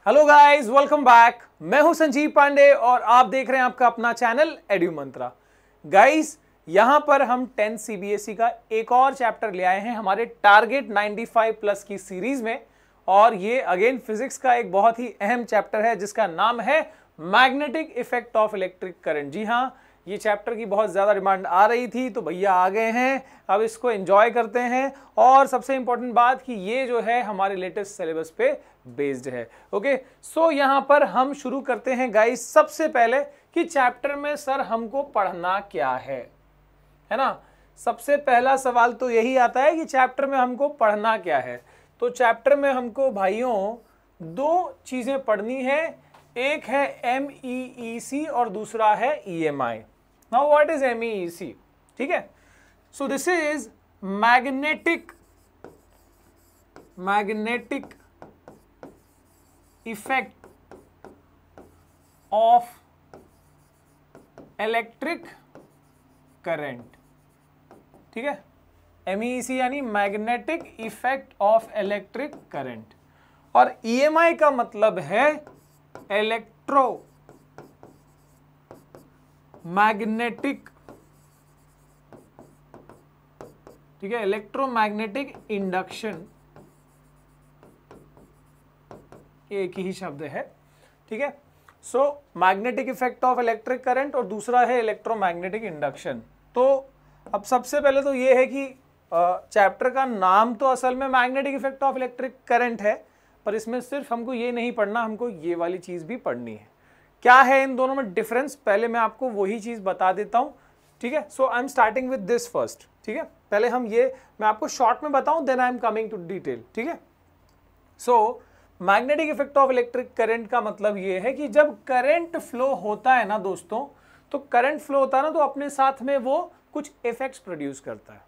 Hello guys, welcome back. मैं हूं संजीव पांडे और आप देख रहे हैं आपका अपना चैनल एड्यू मंत्रा। गाइस, यहां पर हम 10 सीबीएसई का एक और चैप्टर ले आए हैं हमारे टारगेट 95 प्लस की सीरीज में। और ये अगेन फिजिक्स का एक बहुत ही अहम चैप्टर है जिसका नाम है magnetic effect of electric current. जी हाँ, ये चैप्टर की बहुत ज़्यादा डिमांड आ रही थी तो भैया आ गए हैं, अब इसको एंजॉय करते हैं। और सबसे इंपॉर्टेंट बात कि ये जो है हमारे लेटेस्ट सिलेबस पे बेस्ड है। ओके, सो यहाँ पर हम शुरू करते हैं गाइस। सबसे पहले कि चैप्टर में सर हमको पढ़ना क्या है ना। सबसे पहला सवाल तो यही आता है कि चैप्टर में हमको पढ़ना क्या है। तो चैप्टर में हमको भाइयों दो चीज़ें पढ़नी है, एक है MEEC और दूसरा है EMI। Now what is MEEC? ठीक है, so this is magnetic effect of electric current. ठीक है, MEEC यानी magnetic effect of electric current, और EMI का मतलब है इलेक्ट्रो मैग्नेटिक, ठीक है, इलेक्ट्रोमैग्नेटिक इंडक्शन, एक ही शब्द है। ठीक है, so magnetic effect of electric current और दूसरा है इलेक्ट्रोमैग्नेटिक इंडक्शन। तो अब सबसे पहले तो ये है कि चैप्टर का नाम तो असल में magnetic effect of electric current है, पर इसमें सिर्फ हमको ये नहीं पढ़ना, हमको ये वाली चीज भी पढ़नी है। क्या है इन दोनों में डिफरेंस, पहले मैं आपको वही चीज बता देता हूं। ठीक है, so I am starting with this first. ठीक है, पहले हम ये मैं आपको शॉर्ट में बताऊं, then I am coming to detail. ठीक है, so magnetic effect of electric current का मतलब ये है कि जब करंट फ्लो होता है ना दोस्तों, तो करंट फ्लो होता है ना तो अपने साथ में वो कुछ इफेक्ट्स प्रोड्यूस करता है।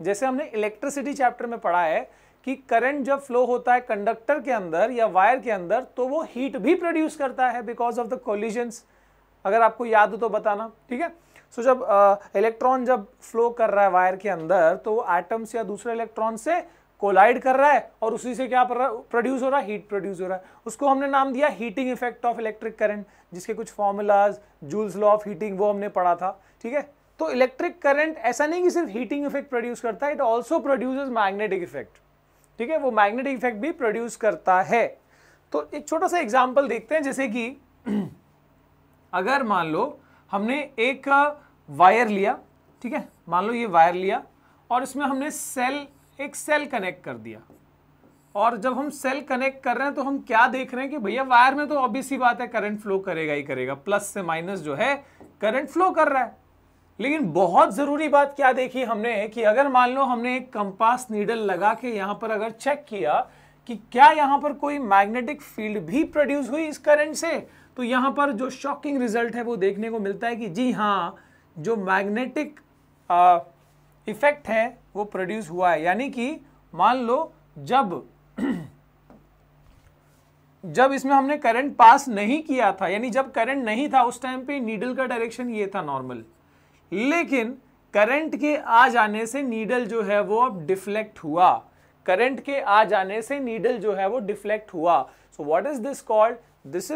जैसे हमने इलेक्ट्रिसिटी चैप्टर में पढ़ा है कि करंट जब फ्लो होता है कंडक्टर के अंदर या वायर के अंदर तो वो हीट भी प्रोड्यूस करता है बिकॉज ऑफ द कोलिजन्स। अगर आपको याद हो तो बताना। ठीक है, सो जब इलेक्ट्रॉन जब फ्लो कर रहा है वायर के अंदर तो वो एटम्स या दूसरे इलेक्ट्रॉन से कोलाइड कर रहा है और उसी से क्या प्रोड्यूस हो रहा है, हीट प्रोड्यूस हो रहा है। उसको हमने नाम दिया heating effect of electric current, जिसके कुछ formulas, joules law of heating, वो हमने पढ़ा था। ठीक है, तो इलेक्ट्रिक करंट ऐसा नहीं कि सिर्फ हीटिंग इफेक्ट प्रोड्यूस करता है, it also produces magnetic effect. ठीक है, वो मैग्नेटिक इफेक्ट भी प्रोड्यूस करता है। तो एक छोटा सा एग्जांपल देखते हैं, जैसे कि अगर मान लो हमने एक वायर लिया, ठीक है, मान लो ये वायर लिया और इसमें हमने एक सेल कनेक्ट कर दिया। और जब हम सेल कनेक्ट कर रहे हैं तो हम क्या देख रहे हैं कि भैया वायर में तो ऑब्वियस सी बात है करंट फ्लो करेगा ही करेगा, प्लस से माइनस जो है करंट फ्लो कर रहा है। लेकिन बहुत जरूरी बात क्या देखी हमने कि अगर मान लो हमने एक कंपास नीडल लगा के यहां पर अगर चेक किया कि क्या यहां पर कोई मैग्नेटिक फील्ड भी प्रोड्यूस हुई इस करंट से, तो यहां पर जो शॉकिंग रिजल्ट है वो देखने को मिलता है कि जी हाँ, जो मैग्नेटिक इफेक्ट है वो प्रोड्यूस हुआ है। यानी कि मान लो जब इसमें हमने करंट पास नहीं किया था, यानी जब करंट नहीं था उस टाइम पे नीडल का डायरेक्शन ये था नॉर्मल, लेकिन करंट के आ जाने से नीडल जो है वो अब डिफ्लेक्ट हुआ। करंट के आ जाने से नीडल जो है वो डिफ्लेक्ट हुआ। सो what is this called? This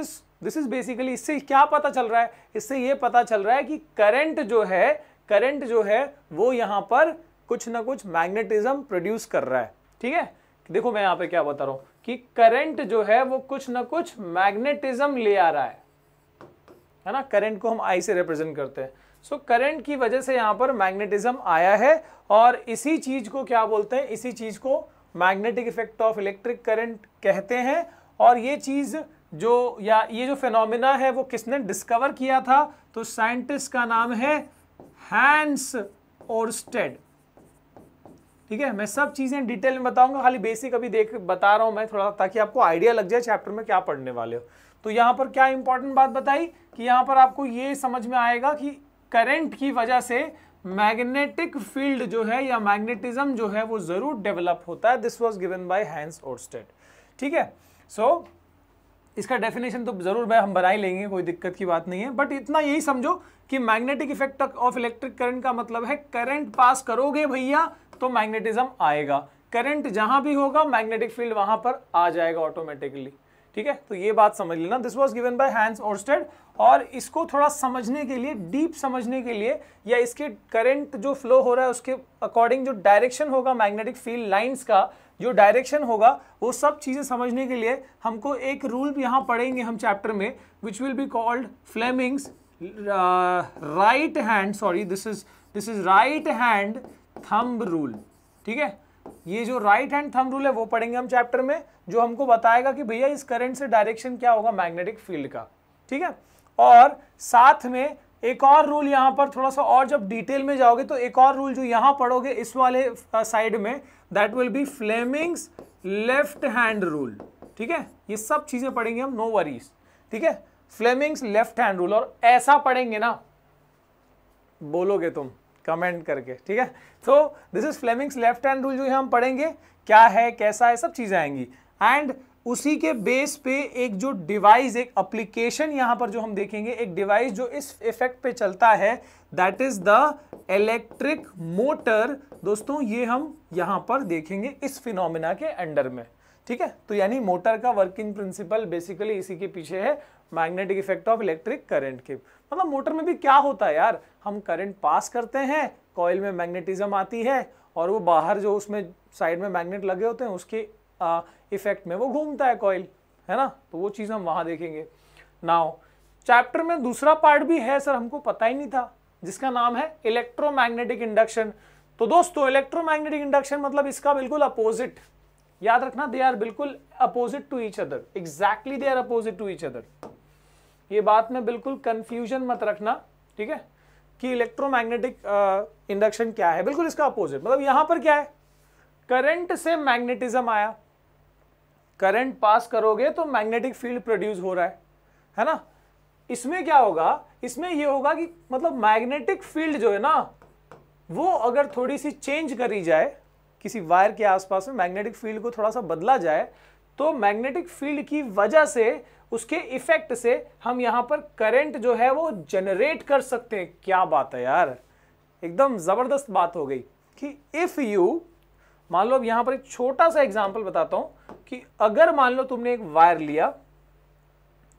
is basically, इससे क्या पता चल रहा है? इससे ये पता चल रहा है कि करंट जो है वो यहां पर कुछ ना कुछ मैग्नेटिज्म प्रोड्यूस कर रहा है। ठीक है, देखो मैं यहां पे क्या बता रहा हूं कि करंट जो है वो कुछ ना कुछ मैग्नेटिज्म ले आ रहा है ना। करंट को हम आई से रिप्रेजेंट करते हैं। सो करंट की वजह से यहां पर मैग्नेटिज्म आया है और इसी चीज को क्या बोलते हैं? इसी चीज को magnetic effect of electric current कहते हैं। और ये चीज ये जो फेनोमेना है वो किसने डिस्कवर किया था? तो साइंटिस्ट का नाम है हैंस ओरस्टेड। ठीक है, मैं सब चीजें डिटेल में बताऊंगा, खाली बेसिक अभी बता रहा हूं मैं थोड़ा, ताकि आपको आइडिया लग जाए चैप्टर में क्या पढ़ने वाले हो। तो यहां पर क्या इंपॉर्टेंट बात बताई कि यहां पर आपको ये समझ में आएगा कि करंट की वजह से मैग्नेटिक फील्ड जो है या मैग्नेटिज्म जो है वो जरूर डेवलप होता है। This was given by Hans Oersted. ठीक है, सो इसका डेफिनेशन तो जरूर हम बना ही लेंगे, कोई दिक्कत की बात नहीं है, बट इतना यही समझो कि magnetic effect of electric current का मतलब है करंट पास करोगे भैया तो मैग्नेटिज्म आएगा। करंट जहां भी होगा मैग्नेटिक फील्ड वहां पर आ जाएगा ऑटोमेटिकली। ठीक है, तो ये बात समझ लेना, this was given by Hans Oersted. और इसको थोड़ा समझने के लिए, डीप समझने के लिए, या इसके करंट जो फ्लो हो रहा है उसके अकॉर्डिंग जो डायरेक्शन होगा मैग्नेटिक फील्ड लाइंस का, जो डायरेक्शन होगा, वो सब चीजें समझने के लिए हमको एक रूल यहाँ पढ़ेंगे हम चैप्टर में, which will be called Fleming's right hand, sorry this is right hand thumb rule. ठीक है, ये जो राइट हैंड थंब रूल है वो पढ़ेंगे हम चैप्टर में, जो हमको बताएगा कि भैया इस करंट से डायरेक्शन क्या होगा मैग्नेटिक फील्ड का। ठीक है, और साथ में एक और रूल यहाँ पर थोड़ा सा और जब डिटेल में जाओगे तो एक और रूल जो यहाँ पढ़ोगे इस वाले साइड में, that will B Fleming's left hand rule. ठीक है, ये सब चीजें पढ़ेंगे हम, नो वरीज। ठीक है, फ्लेमिंग्स लेफ्ट हैंड रूल, और ऐसा पढ़ेंगे ना, बोलोगे तुम कमेंट करके। ठीक है, तो this is Fleming's left hand rule, जो हम पढ़ेंगे क्या है, कैसा है, सब चीजें आएंगी। एंड उसी के बेस पे एक जो डिवाइस, एक एप्लीकेशन यहां पर जो हम देखेंगे, एक डिवाइस जो इस इफेक्ट पे चलता है, that is the electric motor. दोस्तों ये हम यहां पर देखेंगे इस फिनोमिना के अंडर में। ठीक है, तो यानी मोटर का वर्किंग प्रिंसिपल बेसिकली इसी के पीछे है, magnetic effect of electric current के। मतलब मोटर में भी क्या होता है यार, हम करंट पास करते हैं, कॉइल में मैग्नेटिज्म आती है, और वो बाहर जो उसमें साइड में मैग्नेट लगे होते हैं उसके इफेक्ट में वो घूमता है कॉइल, है ना, तो वो चीज हम वहां देखेंगे। नाउ चैप्टर में दूसरा पार्ट भी है सर, हमको पता ही नहीं था, जिसका नाम है इलेक्ट्रोमैग्नेटिक इंडक्शन। तो दोस्तों इलेक्ट्रोमैग्नेटिक इंडक्शन मतलब इसका बिल्कुल अपोजिट, याद रखना, दे आर बिल्कुल opposite to each other, exactly they are opposite to each other. ये बात में बिल्कुल कंफ्यूजन मत रखना, ठीक है, कि इलेक्ट्रोमैग्नेटिक इंडक्शन क्या है, बिल्कुल इसका अपोजिट। मतलब यहां पर क्या है, करंट से मैग्नेटिज्म आया, करंट पास करोगे तो मैग्नेटिक फील्ड प्रोड्यूस हो रहा है ना। इसमें क्या होगा, इसमें ये होगा कि मतलब मैग्नेटिक फील्ड जो है ना, वो अगर थोड़ी सी चेंज करी जाए, किसी वायर के आसपास में मैग्नेटिक फील्ड को थोड़ा सा बदला जाए, तो मैग्नेटिक फील्ड की वजह से, उसके इफेक्ट से हम यहां पर करंट जो है वो जनरेट कर सकते हैं। क्या बात है यार, एकदम जबरदस्त बात हो गई कि इफ यू, मान लो अब यहां पर एक छोटा सा एग्जांपल बताता हूं कि अगर मान लो तुमने एक वायर लिया,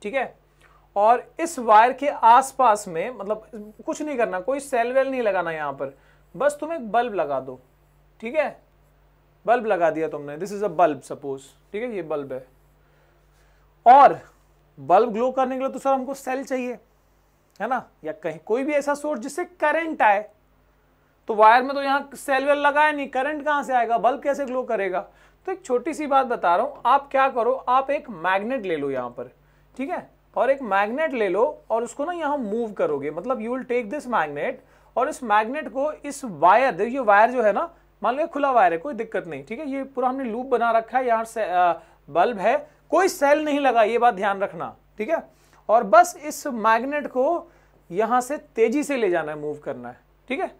ठीक है, और इस वायर के आसपास में, मतलब कुछ नहीं करना, कोई सेल वेल नहीं लगाना यहां पर, बस तुम एक बल्ब लगा दो। ठीक है, बल्ब लगा दिया तुमने, this is a bulb suppose, ठीक है, ये बल्ब है, और बल्ब ग्लो करने के लिए तो सर हमको सेल चाहिए, है ना, या कहीं कोई भी ऐसा सोर्स जिससे करंट आए। तो वायर में तो यहां सेल वेल लगाया नहीं, करंट कहां से आएगा, बल्ब कैसे ग्लो करेगा। तो एक छोटी सी बात बता रहा हूं, आप क्या करो, आप एक मैग्नेट ले लो यहां पर, ठीक है, और एक मैग्नेट ले लो और उसको ना यहां मूव करोगे, मतलब you will take this magnet, और इस मैग्नेट को इस वायर, देखिए वायर जो है ना, मान लो खुला वायर है, कोई दिक्कत नहीं, ठीक है, ये पूरा हमने लूप बना रखा है, यहाँ से बल्ब है, कोई सेल नहीं लगा, ये बात ध्यान रखना, ठीक है, और बस इस मैग्नेट को यहां से तेजी से ले जाना है, मूव करना है, ठीक है,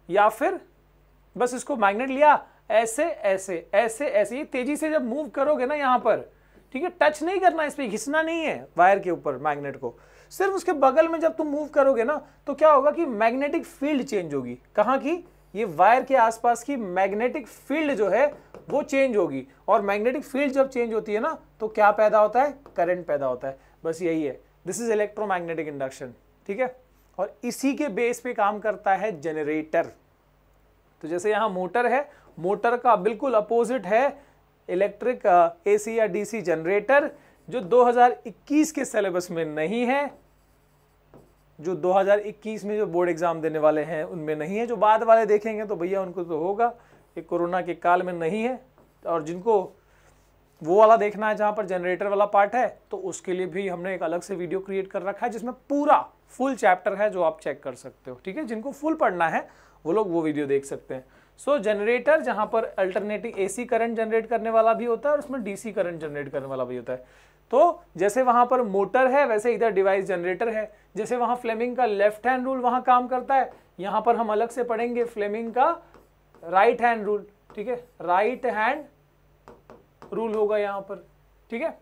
या फिर बस इसको मैग्नेट लिया, ऐसे ऐसे ऐसे ऐसे, ये तेजी से जब मूव करोगे ना यहां पर, ठीक है, टच नहीं करना, इस पे घिसना नहीं है वायर के ऊपर मैग्नेट को, सिर्फ उसके बगल में जब तुम मूव करोगे ना, तो क्या होगा कि मैग्नेटिक फील्ड चेंज होगी, कहां की, ये वायर के आसपास की मैग्नेटिक फील्ड जो है वो चेंज होगी, और मैग्नेटिक फील्ड जब चेंज होती है ना, तो क्या पैदा होता है, करंट पैदा होता है, बस यही है, दिस इज इलेक्ट्रोमैग्नेटिक इंडक्शन। ठीक है, और इसी के बेस पे काम करता है जनरेटर। तो जैसे यहां मोटर है, मोटर का बिल्कुल अपोजिट है इलेक्ट्रिक एसी या डीसी जनरेटर, जो 2021 के सिलेबस में नहीं है, जो 2021 में जो बोर्ड एग्जाम देने वाले हैं उनमें नहीं है, जो बाद वाले देखेंगे तो भैया उनको तो होगा, ये कोरोना के काल में नहीं है, और जिनको वो वाला देखना है जहां पर जनरेटर वाला पार्ट है, तो उसके लिए भी हमने एक अलग से वीडियो क्रिएट कर रखा है, जिसमें पूरा फुल चैप्टर है, जो आप चेक कर सकते हो। ठीक है, जिनको फुल पढ़ना है वो लोग वो वीडियो देख सकते हैं। सो जनरेटर जहां पर अल्टरनेटिव एसी करंट जनरेट करने वाला भी होता है, और उसमें डीसी करंट जनरेट करने वाला भी होता है। तो जैसे वहां पर मोटर है, वैसे इधर डिवाइस जनरेटर है। जैसे वहां फ्लेमिंग का लेफ्ट हैंड रूल वहां काम करता है, यहां पर हम अलग से पढ़ेंगे फ्लेमिंग का राइट हैंड रूल। ठीक है, राइट हैंड रूल होगा यहां पर। ठीक है,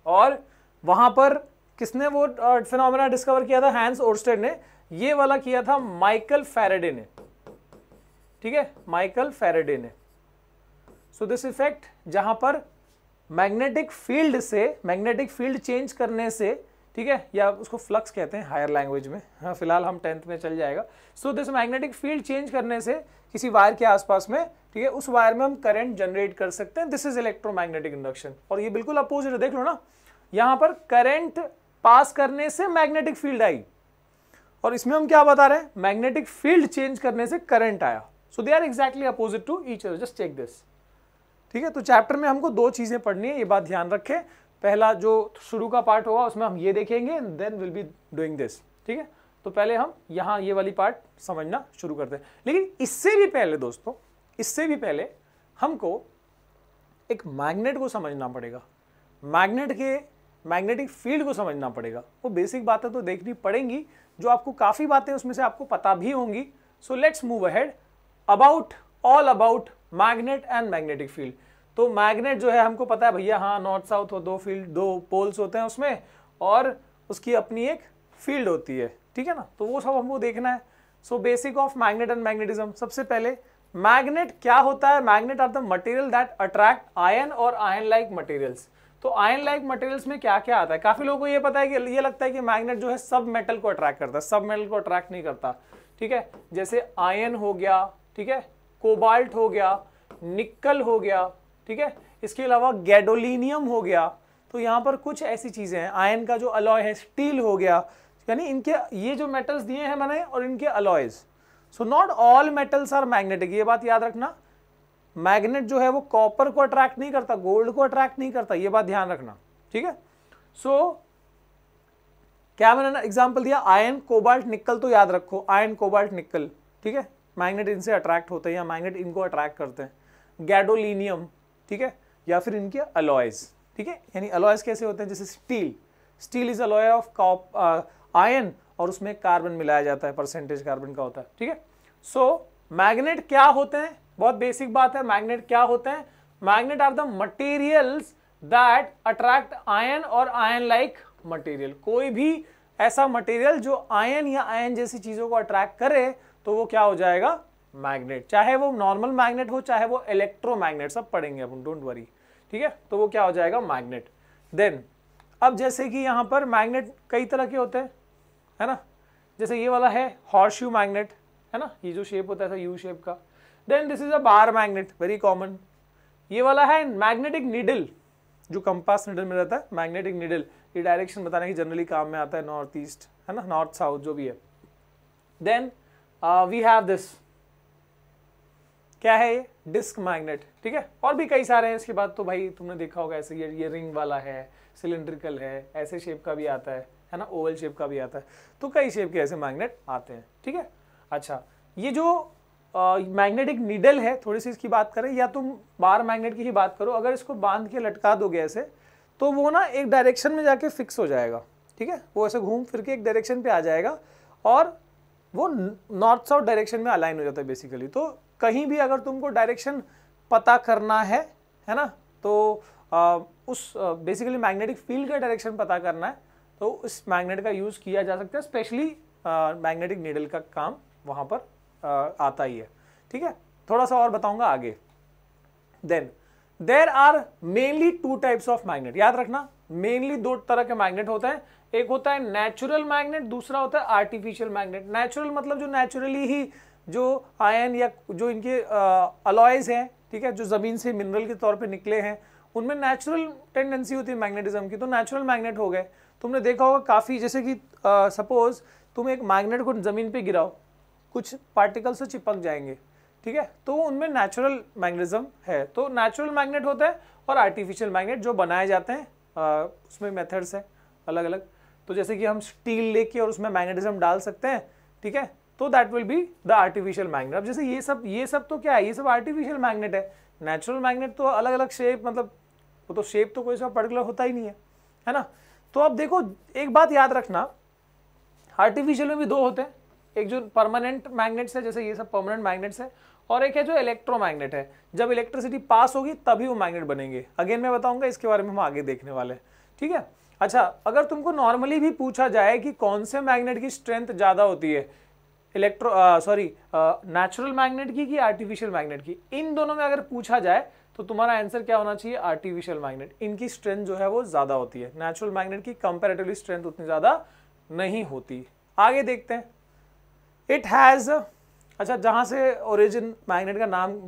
और वहां पर किसने वो फिनोमेना डिस्कवर किया था, हैंस ओर्स्टेड ने, ये वाला किया था माइकल फैराडे ने। ठीक है, माइकल फैराडे ने। सो दिस इफेक्ट, जहां पर मैग्नेटिक फील्ड से, मैग्नेटिक फील्ड चेंज करने से, ठीक है, या उसको फ्लक्स कहते हैं हायर लैंग्वेज में, हाँ फिलहाल हम 10th में चल जाएगा। So this magnetic field change करने से किसी वायर के आसपास में, ठीक है, उस वायर में हम करंट जनरेट कर सकते हैं। This is electromagnetic induction. और ये बिल्कुल अपोजिट है, देख लो ना, यहां पर करंट पास करने से मैग्नेटिक फील्ड आई, और इसमें हम क्या बता रहे हैं, मैग्नेटिक फील्ड चेंज करने से करंट आया। So they are exactly opposite to each other, just check this, ठीक है। तो चैप्टर में हमको 2 चीजें पढ़नी है, ये बात ध्यान रखें। पहला जो शुरू का पार्ट होगा उसमें हम ये देखेंगे, then will be doing this, ठीक है। तो पहले हम यहाँ ये वाली पार्ट समझना शुरू करते हैं। लेकिन इससे भी पहले दोस्तों, इससे भी पहले हमको एक मैग्नेट को समझना पड़ेगा, मैग्नेट के मैग्नेटिक फील्ड को समझना पड़ेगा। वो बेसिक बातें तो देखनी पड़ेंगी, जो आपको काफ़ी बातें उसमें से आपको पता भी होंगी। So let's move ahead about all about magnet and magnetic field. तो मैग्नेट जो है हमको पता है भैया, हाँ नॉर्थ साउथ हो, 2 फील्ड, 2 पोल्स होते हैं उसमें, और उसकी अपनी एक फील्ड होती है, ठीक है ना। तो वो सब हमको देखना है। So basic of magnet and magnetism. सबसे पहले मैग्नेट क्या होता है? Magnet are the material that attract iron और आयन लाइक मटेरियल्स। तो आयन लाइक मटेरियल्स में क्या क्या आता है? काफी लोगों को ये पता है कि ये लगता है कि मैग्नेट जो है सब मेटल को अट्रैक्ट करता है, सब मेटल को अट्रैक्ट नहीं करता, ठीक है। जैसे आयन हो गया, ठीक है, कोबाल्ट हो गया, निकल हो गया, ठीक है, इसके अलावा गैडोलिनियम हो गया। तो यहाँ पर कुछ ऐसी चीजें हैं, आयन का जो अलॉय है, स्टील हो गया, यानी इनके ये जो मेटल्स दिए हैं मैंने और इनके alloys. So not all metals are magnetic, ये बात याद रखना। मैग्नेट जो है वो कॉपर को अट्रैक्ट नहीं करता, गोल्ड को अट्रैक्ट नहीं करता, ये बात ध्यान रखना, ठीक है। सो क्या मैंने एग्जांपल दिया? आयन, कोबाल्ट, निकल, तो याद रखो आयन, कोबाल्ट, निकल, ठीक है, मैग्नेट इनसे अट्रैक्ट होते हैं या मैग्नेट इनको अट्रैक्ट करते हैं। गैडोलिनियम, ठीक है, या फिर इनके अलॉयज, ठीक है, यानी अलॉयज कैसे होते हैं? जैसे steel, steel is alloy of ion और उसमें कार्बन मिलाया जाता है, परसेंटेज कार्बन का होता है, ठीक है। सो मैग्नेट क्या होते हैं? बहुत बेसिक बात है, मैग्नेट क्या होते हैं? Magnet are the materials that attract iron और आयन लाइक मटेरियल। कोई भी ऐसा मटेरियल जो आयन या आयन जैसी चीजों को अट्रैक्ट करे तो वो क्या हो जाएगा? मैग्नेट। चाहे वो नॉर्मल मैग्नेट हो, चाहे वो इलेक्ट्रोमैग्नेट, सब पढ़ेंगे अपन, डोंट वरी, ठीक है। तो वो क्या हो जाएगा? मैग्नेट। देन अब जैसे कि यहाँ पर मैग्नेट कई तरह के होते हैं, है ना। जैसे ये वाला है हॉर्सशू मैग्नेट, है ना, ये जो शेप होता है यू शेप का। Then this is a bar magnet, very common. ये वाला है मैग्नेटिक नीडल, जो कंपास नीडल में रहता है, मैग्नेटिक नीडल। ये डायरेक्शन बताने की जनरली काम में आता है, नॉर्थ ईस्ट, है ना, नॉर्थ साउथ जो भी है। देन वी हैव दिस, क्या है ये? डिस्क मैग्नेट, ठीक है। और भी कई सारे हैं। इसके बाद तो भाई तुमने देखा होगा ऐसे, ये रिंग वाला है, सिलिंड्रिकल है, ऐसे शेप का भी आता है ना, ओवल शेप का भी आता है। तो कई शेप के ऐसे मैग्नेट आते हैं, ठीक है। अच्छा, ये जो मैग्नेटिक नीडल है, थोड़ी सी इसकी बात करें, या तुम बार मैग्नेट की ही बात करो, अगर इसको बांध के लटका दोगे ऐसे, तो वो ना एक डायरेक्शन में जाके फिक्स हो जाएगा, ठीक है। वो ऐसे घूम फिर के एक डायरेक्शन पे आ जाएगा और वो नॉर्थ साउथ डायरेक्शन में अलाइन हो जाता है बेसिकली। तो कहीं भी अगर तुमको डायरेक्शन पता करना है ना, तो उस बेसिकली मैग्नेटिक फील्ड का डायरेक्शन पता करना है, तो उस मैग्नेट का यूज किया जा सकता है। स्पेशली मैग्नेटिक नीडल का काम वहां पर आता ही है, ठीक है। थोड़ा सा और बताऊंगा आगे। Then there are mainly 2 types of magnet, याद रखना, मेनली 2 तरह के मैग्नेट होते हैं। एक होता है नेचुरल मैग्नेट, दूसरा होता है आर्टिफिशियल मैग्नेट। नेचुरल मतलब जो नेचुरली ही जो आयन या जो इनके अलॉयज हैं, ठीक है, जो जमीन से मिनरल के तौर पे निकले हैं, उनमें नेचुरल टेंडेंसी होती है मैग्नेटिज्म की, तो नेचुरल मैग्नेट हो गए। तुमने देखा होगा काफी, जैसे कि सपोज तुम एक मैग्नेट को जमीन पे गिराओ, कुछ पार्टिकल से चिपक जाएंगे, ठीक है, तो उनमें नेचुरल मैग्नेटिज्म है। तो नेचुरल मैग्नेट होता है और आर्टिफिशियल मैग्नेट जो बनाए जाते हैं, उसमें मेथड्स है अलग अलग। तो जैसे कि हम स्टील लेके और उसमें मैग्नेटिज्म डाल सकते हैं, ठीक है, तो that will be the artificial magnet. अब जैसे ये सब तो क्या है? ये सब आर्टिफिशियल मैग्नेट है। नेचुरल मैग्नेट तो अलग अलग शेप, मतलब वो तो शेप तो कोई सा पर्टिकुलर होता ही नहीं है ना। तो अब देखो, एक बात याद रखना, आर्टिफिशियल में भी 2 होते हैं। एक जो परमानेंट मैग्नेट्स है, जैसे ये सब परमानेंट मैग्नेट्स है, और एक है जो इलेक्ट्रोमैग्नेट है। जब इलेक्ट्रिसिटी पास होगी तभी वो मैग्नेट बनेंगे। अगेन मैं बताऊंगा, इसके बारे में हम आगे देखने वाले हैं, ठीक है। अच्छा, अगर तुमको नॉर्मली भी पूछा जाए कि कौन से मैग्नेट की स्ट्रेंथ ज्यादा होती है, नेचुरल मैग्नेट की कि आर्टिफिशियल मैग्नेट की, इन दोनों में अगर पूछा जाए तो तुम्हारा आंसर क्या होना चाहिए, आर्टिफिशियल मैग्नेट। इनकी स्ट्रेंथ जो है वो ज्यादा होती है, नेचुरल मैग्नेट की कंपैरेटिवली स्ट्रेंथ उतनी ज्यादा नहीं होती। आगे देखते हैं, इट हैज, अच्छा जहां से ओरिजिन मैग्नेट का नाम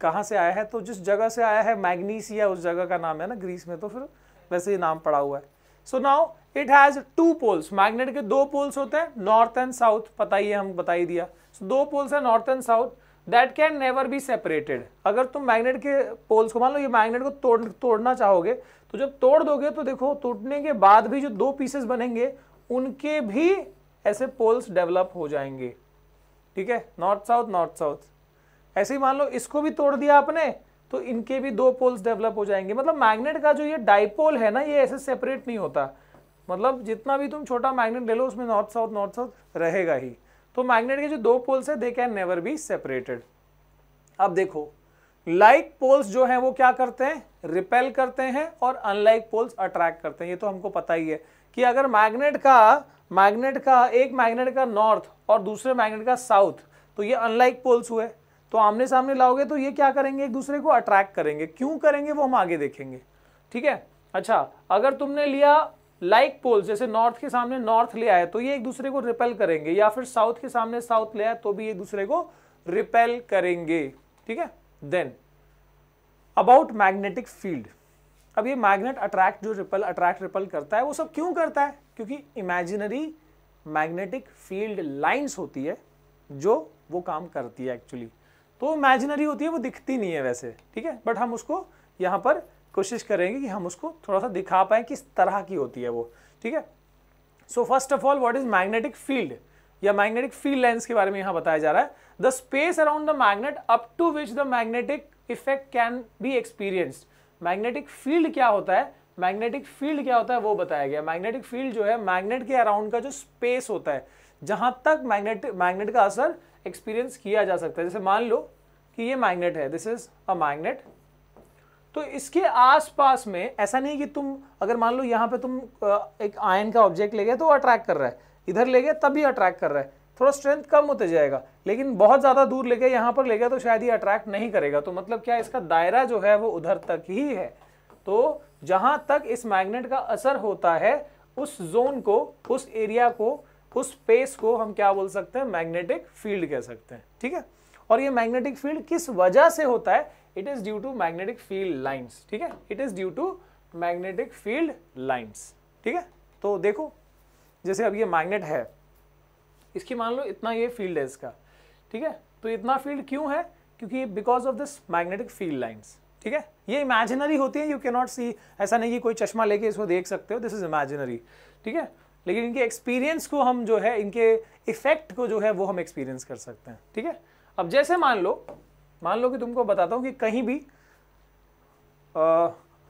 कहाँ से आया है, तो जिस जगह से आया है मैग्नीसिया उस जगह का नाम है ना ग्रीस में, तो फिर वैसे ही नाम पड़ा हुआ है। So now it has 2 poles, magnet के 2 पोल्स होते हैं, नॉर्थ एंड साउथ, पता ही है, हम बता ही दिया। सो 2 पोल्स है north and south, that can never be separated. अगर तुम मैग्नेट के पोल्स को, मान लो ये मैग्नेट को तोड़ना चाहोगे, तो जब तोड़ दोगे तो देखो टूटने के बाद भी जो 2 पीसेस बनेंगे उनके भी ऐसे पोल्स डेवलप हो जाएंगे, ठीक है, नॉर्थ साउथ नॉर्थ साउथ। ऐसे ही मान लो इसको भी तोड़ दिया आपने तो इनके भी 2 पोल्स डेवलप हो जाएंगे। मतलब मैग्नेट का जो ये डाइपोल है ना, ये ऐसे सेपरेट नहीं होता, मतलब जितना भी तुम छोटा मैग्नेट ले लो उसमें नॉर्थ साउथ रहेगा ही। तो मैग्नेट के जो 2 पोल्स है they can never be separated. अब देखो, लाइक पोल्स जो हैं वो क्या करते हैं, रिपेल करते हैं, और अनलाइक पोल्स अट्रैक्ट करते हैं। ये तो हमको पता ही है कि अगर मैग्नेट का एक मैग्नेट का नॉर्थ और दूसरे मैग्नेट का साउथ, तो ये अनलाइक पोल्स हुए, तो आमने सामने लाओगे तो ये क्या करेंगे, एक दूसरे को अट्रैक्ट करेंगे। क्यों करेंगे वो हम आगे देखेंगे, ठीक है। अच्छा, अगर तुमने लिया लाइक पोल्स, जैसे नॉर्थ के सामने नॉर्थ ले आए तो ये एक दूसरे को रिपेल करेंगे, या फिर साउथ के सामने साउथ ले आए तो भी एक दूसरे को रिपेल करेंगे, ठीक है। देन अबाउट मैग्नेटिक फील्ड, अब ये मैग्नेट अट्रैक्ट रिपेल करता है, वो सब क्यों करता है, क्योंकि इमेजिनरी मैग्नेटिक फील्ड लाइंस होती है जो वो काम करती है एक्चुअली। तो इमेजिनरी होती है, वो दिखती नहीं है वैसे, ठीक है, बट हम उसको यहाँ पर कोशिश करेंगे कि हम उसको थोड़ा सा दिखा पाए किस तरह की होती है वो, ठीक है। So first of all what is magnetic field, या मैग्नेटिक फील्ड लाइंस के बारे में यहाँ बताया जा रहा है। The space around the magnet up to which the magnetic effect can be experienced. Magnetic field क्या होता है, मैग्नेटिक फील्ड क्या होता है वो बताया गया। मैग्नेटिक फील्ड जो है मैग्नेट के अराउंड का जो स्पेस होता है जहां तक मैग्नेट का असर एक्सपीरियंस किया जा सकता है। जैसे मान लो कि ये मैग्नेट है, दिस इज अ मैग्नेट, तो इसके आसपास में ऐसा नहीं कि तुम अगर मान लो यहाँ पे तुम एक आयन का ऑब्जेक्ट ले गए तो अट्रैक्ट कर रहा है, इधर ले गए तब भी अट्रैक्ट कर रहा है, थोड़ा स्ट्रेंथ कम होते जाएगा, लेकिन बहुत ज्यादा दूर ले गए, यहाँ पर ले गए तो शायद ये अट्रैक्ट नहीं करेगा। तो मतलब क्या, इसका दायरा जो है वो उधर तक ही है। तो जहां तक इस मैग्नेट का असर होता है उस जोन को, उस एरिया को, उस स्पेस को हम क्या बोल सकते हैं, मैग्नेटिक फील्ड कह सकते हैं, ठीक है। और ये मैग्नेटिक फील्ड किस वजह से होता है, it is due to magnetic field lines, ठीक है, it is due to magnetic field lines, ठीक है। तो देखो जैसे अब ये मैग्नेट है, इसकी मान लो इतना ये फील्ड है इसका, ठीक है, तो इतना फील्ड क्यों है, क्योंकि because of this magnetic field lines, ठीक है। ये इमेजिनरी होती है, यू कैन नॉट सी, ऐसा नहीं कि कोई चश्मा लेके इसको देख सकते हो, दिस इज इमेजिनरी, ठीक है, लेकिन इनके एक्सपीरियंस को हम जो है, इनके इफेक्ट को जो है वो हम एक्सपीरियंस कर सकते हैं, ठीक है। अब जैसे मान लो कि तुमको बताता हूं कि कहीं भी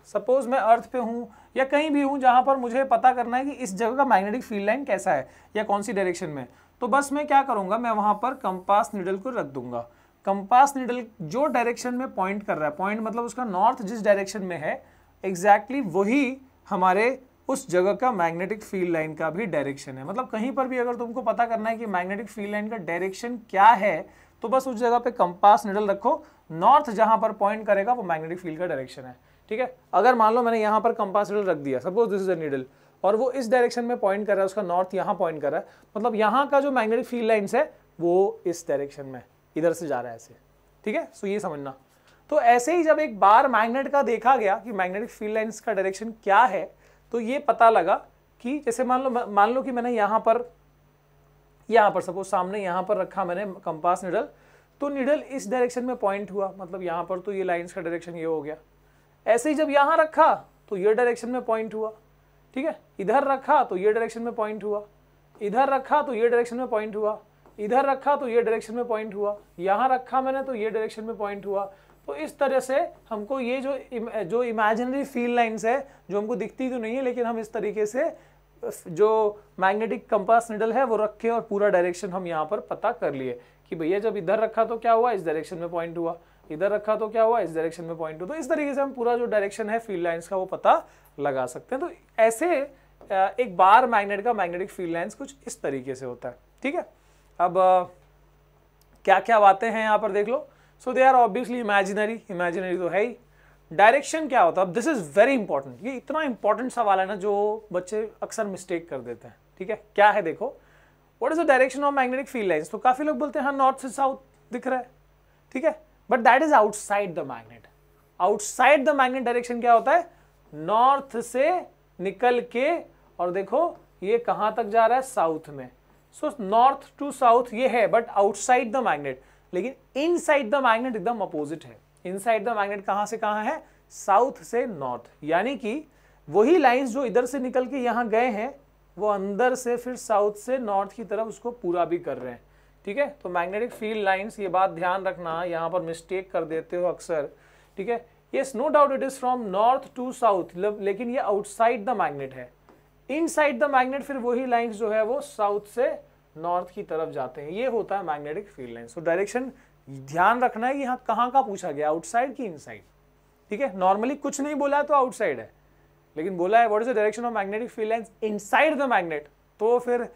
सपोज मैं अर्थ पे हूं या कहीं भी हूं जहां पर मुझे पता करना है कि इस जगह का मैग्नेटिक फील्ड लाइन कैसा है या कौन सी डायरेक्शन में, तो बस मैं क्या करूंगा, मैं वहां पर कंपास नीडल को रख दूंगा। कंपास नीडल जो डायरेक्शन में पॉइंट कर रहा है, पॉइंट मतलब उसका नॉर्थ जिस डायरेक्शन में है एग्जैक्टली वही हमारे उस जगह का मैग्नेटिक फील्ड लाइन का भी डायरेक्शन है। मतलब कहीं पर भी अगर तुमको पता करना है कि मैग्नेटिक फील्ड लाइन का डायरेक्शन क्या है, तो बस उस जगह पे कंपास निडल रखो, नॉर्थ जहां पर पॉइंट करेगा वो मैग्नेटिक फील्ड का डायरेक्शन है, ठीक है। अगर मान लो मैंने यहाँ पर कंपास निडल रख दिया, suppose this is a needle, और वो इस डायरेक्शन में पॉइंट कर रहा है, उसका नॉर्थ यहाँ पॉइंट कर रहा है, मतलब यहाँ का जो मैग्नेटिक फील्ड लाइन्स है वो इस डायरेक्शन में इधर से जा रहा है ऐसे, ठीक है। सो ये समझना। तो ऐसे ही जब एक बार मैग्नेट का देखा गया कि मैग्नेटिक फील्ड लाइन्स का डायरेक्शन क्या है, तो ये पता लगा कि जैसे मान लो कि मैंने यहाँ पर सपोज सामने यहाँ पर रखा मैंने कंपास निडल, तो निडल इस डायरेक्शन में पॉइंट हुआ, मतलब यहाँ पर तो ये लाइंस का डायरेक्शन ये हो गया। ऐसे ही जब यहाँ रखा तो ये डायरेक्शन में पॉइंट हुआ, ठीक है, इधर रखा तो ये डायरेक्शन में पॉइंट हुआ, इधर रखा तो ये डायरेक्शन में पॉइंट हुआ, इधर रखा तो ये डायरेक्शन में पॉइंट हुआ, यहाँ रखा मैंने तो ये डायरेक्शन में पॉइंट हुआ। तो इस तरह से हमको ये जो इमेजिनरी फील्ड लाइंस है जो हमको दिखती तो नहीं है, लेकिन हम इस तरीके से जो मैग्नेटिक कंपास निडल है वो रखे और पूरा डायरेक्शन हम यहाँ पर पता कर लिए कि भैया जब इधर रखा तो क्या हुआ, इस डायरेक्शन में पॉइंट हुआ, इधर रखा तो क्या हुआ, इस डायरेक्शन में पॉइंट हुआ। तो इस तरीके से हम पूरा जो डायरेक्शन है फील्ड लाइंस का वो पता लगा सकते हैं। तो ऐसे एक बार मैग्नेट का मैग्नेटिक फील्ड लाइंस कुछ इस तरीके से होता है, ठीक है। अब क्या क्या बातें हैं यहाँ पर देख लो। सो दे आर ऑब्वियसली इमेजिनरी तो है ही, डायरेक्शन क्या होता है? अब दिस इज वेरी इंपॉर्टेंट, ये इतना इंपॉर्टेंट सवाल है ना जो बच्चे अक्सर मिस्टेक कर देते हैं। ठीक है, क्या है देखो, what is the direction of magnetic field lines? तो काफी लोग बोलते हैं हाँ नॉर्थ से साउथ दिख रहा है, ठीक है, but that is outside the magnet. Outside the magnet direction क्या होता है? नॉर्थ से निकल के, और देखो ये कहां तक जा रहा है? साउथ में। सो नॉर्थ टू साउथ ये है, बट आउटसाइड द मैग्नेट। लेकिन इनसाइड द मैग्नेट एकदम अपोजिट है। इनसाइड द मैग्नेट कहां से कहां है? साउथ से नॉर्थ। यानी कि वही लाइंस जो इधर से निकल के यहां गए हैं वो अंदर से फिर साउथ से नॉर्थ की तरफ उसको पूरा भी कर रहे हैं। ठीक है, तो मैग्नेटिक फील्ड लाइंस, ये बात ध्यान रखना, यहां पर मिस्टेक कर देते हो अक्सर। ठीक है, yes no doubt it is from north to south, लेकिन ये आउटसाइड द मैग्नेट है। इनसाइड द मैग्नेट फिर वही लाइंस जो है वो साउथ से नॉर्थ की तरफ जाते हैं। ये होता है मैग्नेटिक फील्ड लाइंस। तो डायरेक्शन ध्यान रखना है कि यहाँ कहाँ का पूछा गया, आउटसाइड की इनसाइड। ठीक है, नॉर्मली कुछ नहीं बोला है तो आउटसाइड है, लेकिन बोला है what is the direction of magnetic field lines inside the magnet, तो फिर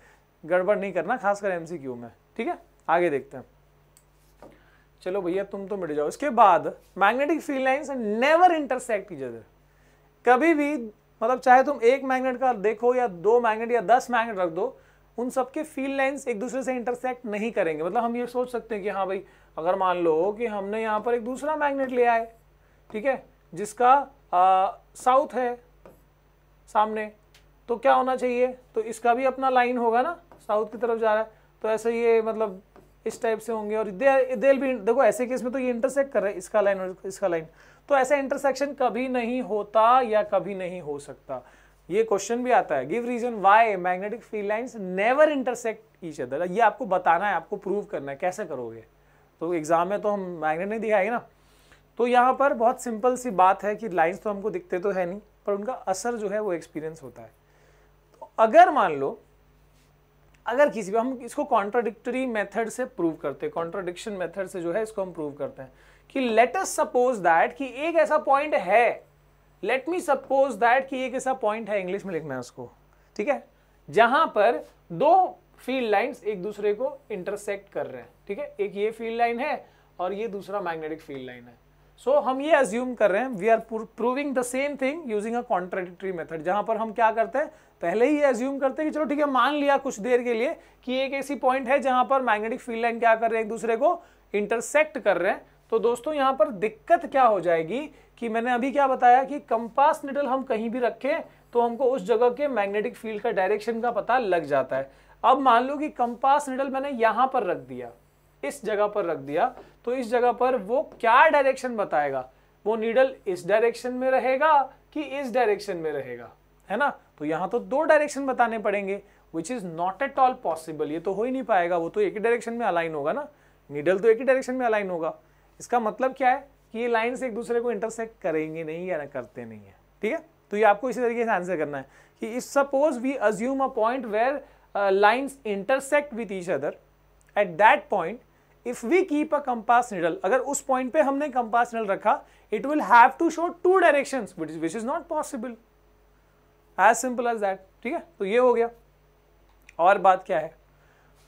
गड़बड़ नहीं करना, खासकर एमसीक्यू में। ठीक है, आगे देखते हैं। चलो भैया तुम तो मिट जाओ। इसके बाद magnetic field lines never intersect each other. कभी भी, मतलब चाहे तुम एक मैग्नेट का देखो या 2 मैग्नेट या 10 मैग्नेट रख दो, उन सबके फील्ड लाइंस एक दूसरे से इंटरसेक्ट नहीं करेंगे। मतलब हम ये सोच सकते हैं कि हाँ भाई, अगर मान लो कि हमने यहाँ पर एक दूसरा मैग्नेट ले आए, ठीक है, जिसका साउथ है सामने, तो क्या होना चाहिए? तो इसका भी अपना लाइन होगा ना, साउथ की तरफ जा रहा है, तो ऐसे ये मतलब इस टाइप से होंगे। और दे भी, देखो ऐसे केस में तो ये इंटरसेक्ट कर रहे हैं, इसका लाइन और इसका लाइन, तो ऐसा इंटरसेक्शन कभी नहीं होता या कभी नहीं हो सकता। ये क्वेश्चन भी आता है, give reason why magnetic field lines never intersect each other. ये आपको बताना है, आपको प्रूव करना है, कैसे करोगे? तो एग्जाम में तो हम मैग्नेट नहीं दिखाएंगे ना। तो यहाँ पर बहुत सिंपल सी बात है कि लाइंस तो हमको दिखते तो है नहीं, पर उनका असर जो है वो एक्सपीरियंस होता है। तो अगर मान लो, अगर किसी भी, हम इसको कॉन्ट्राडिक्टरी मेथड से प्रूव करते हैं, कॉन्ट्राडिक्शन मेथड से जो है इसको हम प्रूव करते हैं कि लेट अस सपोज दैट कि एक ऐसा पॉइंट है, लेट मी सपोज दैट कि एक ऐसा पॉइंट है, इंग्लिश में लिखना है उसको, ठीक है, जहां पर 2 फील्ड लाइंस एक दूसरे को इंटरसेक्ट कर रहे हैं। ठीक है, एक ये फील्ड लाइन है और ये दूसरा मैग्नेटिक फील्ड लाइन है। सो हम ये अज्यूम कर रहे हैं, we are proving the same thing using a contradictory method, जहां पर हम क्या करते हैं, पहले ही अज्यूम करते हैं कि चलो ठीक है, मान लिया कुछ देर के लिए कि एक ऐसी पॉइंट है जहां पर मैग्नेटिक फील्ड लाइन क्या कर रहे हैं, एक दूसरे को इंटरसेक्ट कर रहे हैं। तो दोस्तों यहां पर दिक्कत क्या हो जाएगी कि मैंने अभी क्या बताया कि कंपास निडल हम कहीं भी रखें तो हमको उस जगह के मैग्नेटिक फील्ड का डायरेक्शन का पता लग जाता है। अब मान लो कि कंपास निडल मैंने यहां पर रख दिया, इस जगह पर रख दिया, तो इस जगह पर वो क्या डायरेक्शन बताएगा? वो नीडल इस डायरेक्शन में रहेगा कि इस डायरेक्शन में रहेगा, है ना? तो यहां तो 2 डायरेक्शन बताने पड़ेंगे, विच is not at all possible. ये तो हो ही नहीं पाएगा, वो तो एक ही डायरेक्शन में अलाइन होगा ना, नीडल तो एक ही डायरेक्शन में अलाइन होगा। इसका मतलब क्या है कि ये लाइन्स एक दूसरे को इंटरसेक्ट करेंगे नहीं या करते नहीं है। ठीक है, तो ये आपको इसी तरीके से आंसर करना है कि if suppose we assume a point where lines intersect with each other, at that point if we keep a compass needle, अगर उस पॉइंट पे हमने कंपास निडल रखा, it will have to show 2 directions which is not possible, as simple as that. ठीक है, तो ये हो गया। और बात क्या है,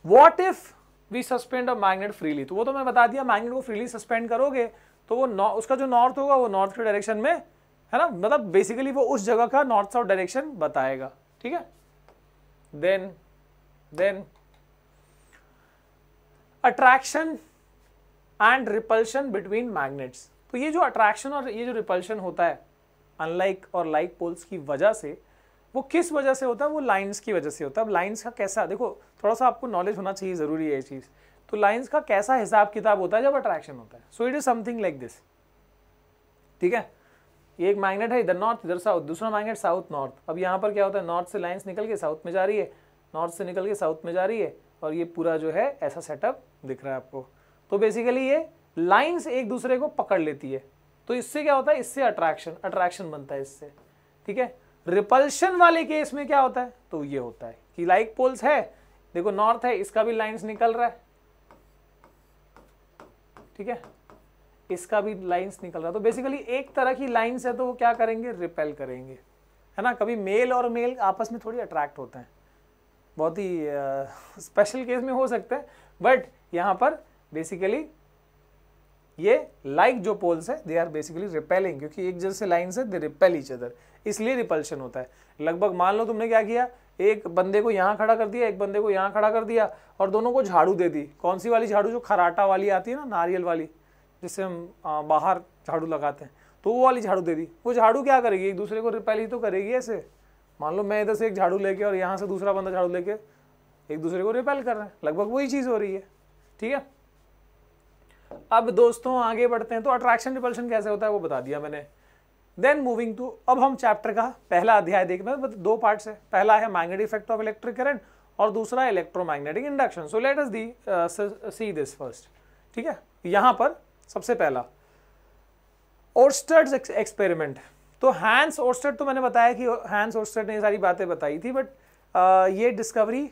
what if we suspend a magnet freely? तो वो तो मैं बता दिया, मैग्नेट को फ्रीली सस्पेंड करोगे तो वो उसका जो नॉर्थ होगा वो नॉर्थ के डायरेक्शन में, है ना, मतलब बेसिकली वो उस जगह का नॉर्थ साउथ डायरेक्शन बताएगा। ठीक है, then attraction and repulsion between magnets. तो ये जो अट्रैक्शन और ये जो रिपल्शन होता है अनलाइक और लाइक पोल्स की वजह से, वो किस वजह से होता है? वो लाइंस की वजह से होता है। अब लाइंस का कैसा, देखो थोड़ा सा आपको नॉलेज होना चाहिए, जरूरी है ये चीज। तो लाइंस का कैसा हिसाब किताब होता है जब अट्रैक्शन होता है? So it is something like this. ठीक है, एक मैग्नेट है इधर नॉर्थ इधर साउथ, दूसरा मैग्नेट साउथ नॉर्थ। अब यहाँ पर क्या होता है, नॉर्थ से लाइंस निकल के साउथ में जा रही है, नॉर्थ से निकल के साउथ में जा रही है, और ये पूरा जो है ऐसा सेटअप दिख रहा है आपको। तो बेसिकली ये लाइंस एक दूसरे को पकड़ लेती है, तो इससे क्या होता है, इससे अट्रैक्शन बनता है इससे। ठीक है, रिपल्शन वाले केस में क्या होता है, तो ये होता है कि लाइक पोल्स है, देखो नॉर्थ है, इसका भी लाइंस निकल रहा है, ठीक है, इसका भी लाइंस निकल रहा है, तो बेसिकली एक तरह की लाइंस है, तो वो क्या करेंगे, रिपेल करेंगे, है ना। कभी मेल और मेल आपस में थोड़ी अट्रैक्ट होते हैं, बहुत ही स्पेशल केस में हो सकते हैं, बट यहाँ पर बेसिकली ये लाइक जो पोल्स है दे आर बेसिकली रिपेलिंग, क्योंकि एक जैसे लाइन से दे रिपेल ईच अदर, इसलिए रिपल्शन होता है। लगभग मान लो तुमने क्या किया, एक बंदे को यहाँ खड़ा कर दिया, एक बंदे को यहाँ खड़ा कर दिया और दोनों को झाड़ू दे दी। कौन सी वाली झाड़ू, जो खराटा वाली आती है ना, नारियल वाली, जिससे हम बाहर झाड़ू लगाते हैं, तो वो वाली झाड़ू दे दी। वो झाड़ू क्या करेगी, एक दूसरे को रिपेल ही तो करेगी। ऐसे मान लो मैं इधर से एक झाड़ू लेके और यहाँ से दूसरा बंदा झाड़ू लेके एक दूसरे को रिपेल कर रहे हैं, लगभग वही चीज हो रही है। ठीक है, अब दोस्तों आगे बढ़ते हैं। तो अट्रैक्शन रिपल्शन कैसे होता है वो बता दिया मैंने। देन मूविंग टू, अब हम चैप्टर का पहला अध्याय देखते हैं। दो पार्ट्स है, पहला है magnetic effect of electric current और दूसरा electromagnetic induction. So let us see this first. ठीक है, यहां पर सबसे पहला ओर्स्टेड एक्सपेरिमेंट। तो हैंस ओर्स्टेड, तो मैंने बताया कि हैंस ओर्स्टेड ने ये सारी बातें बताई थी, बट ये डिस्कवरी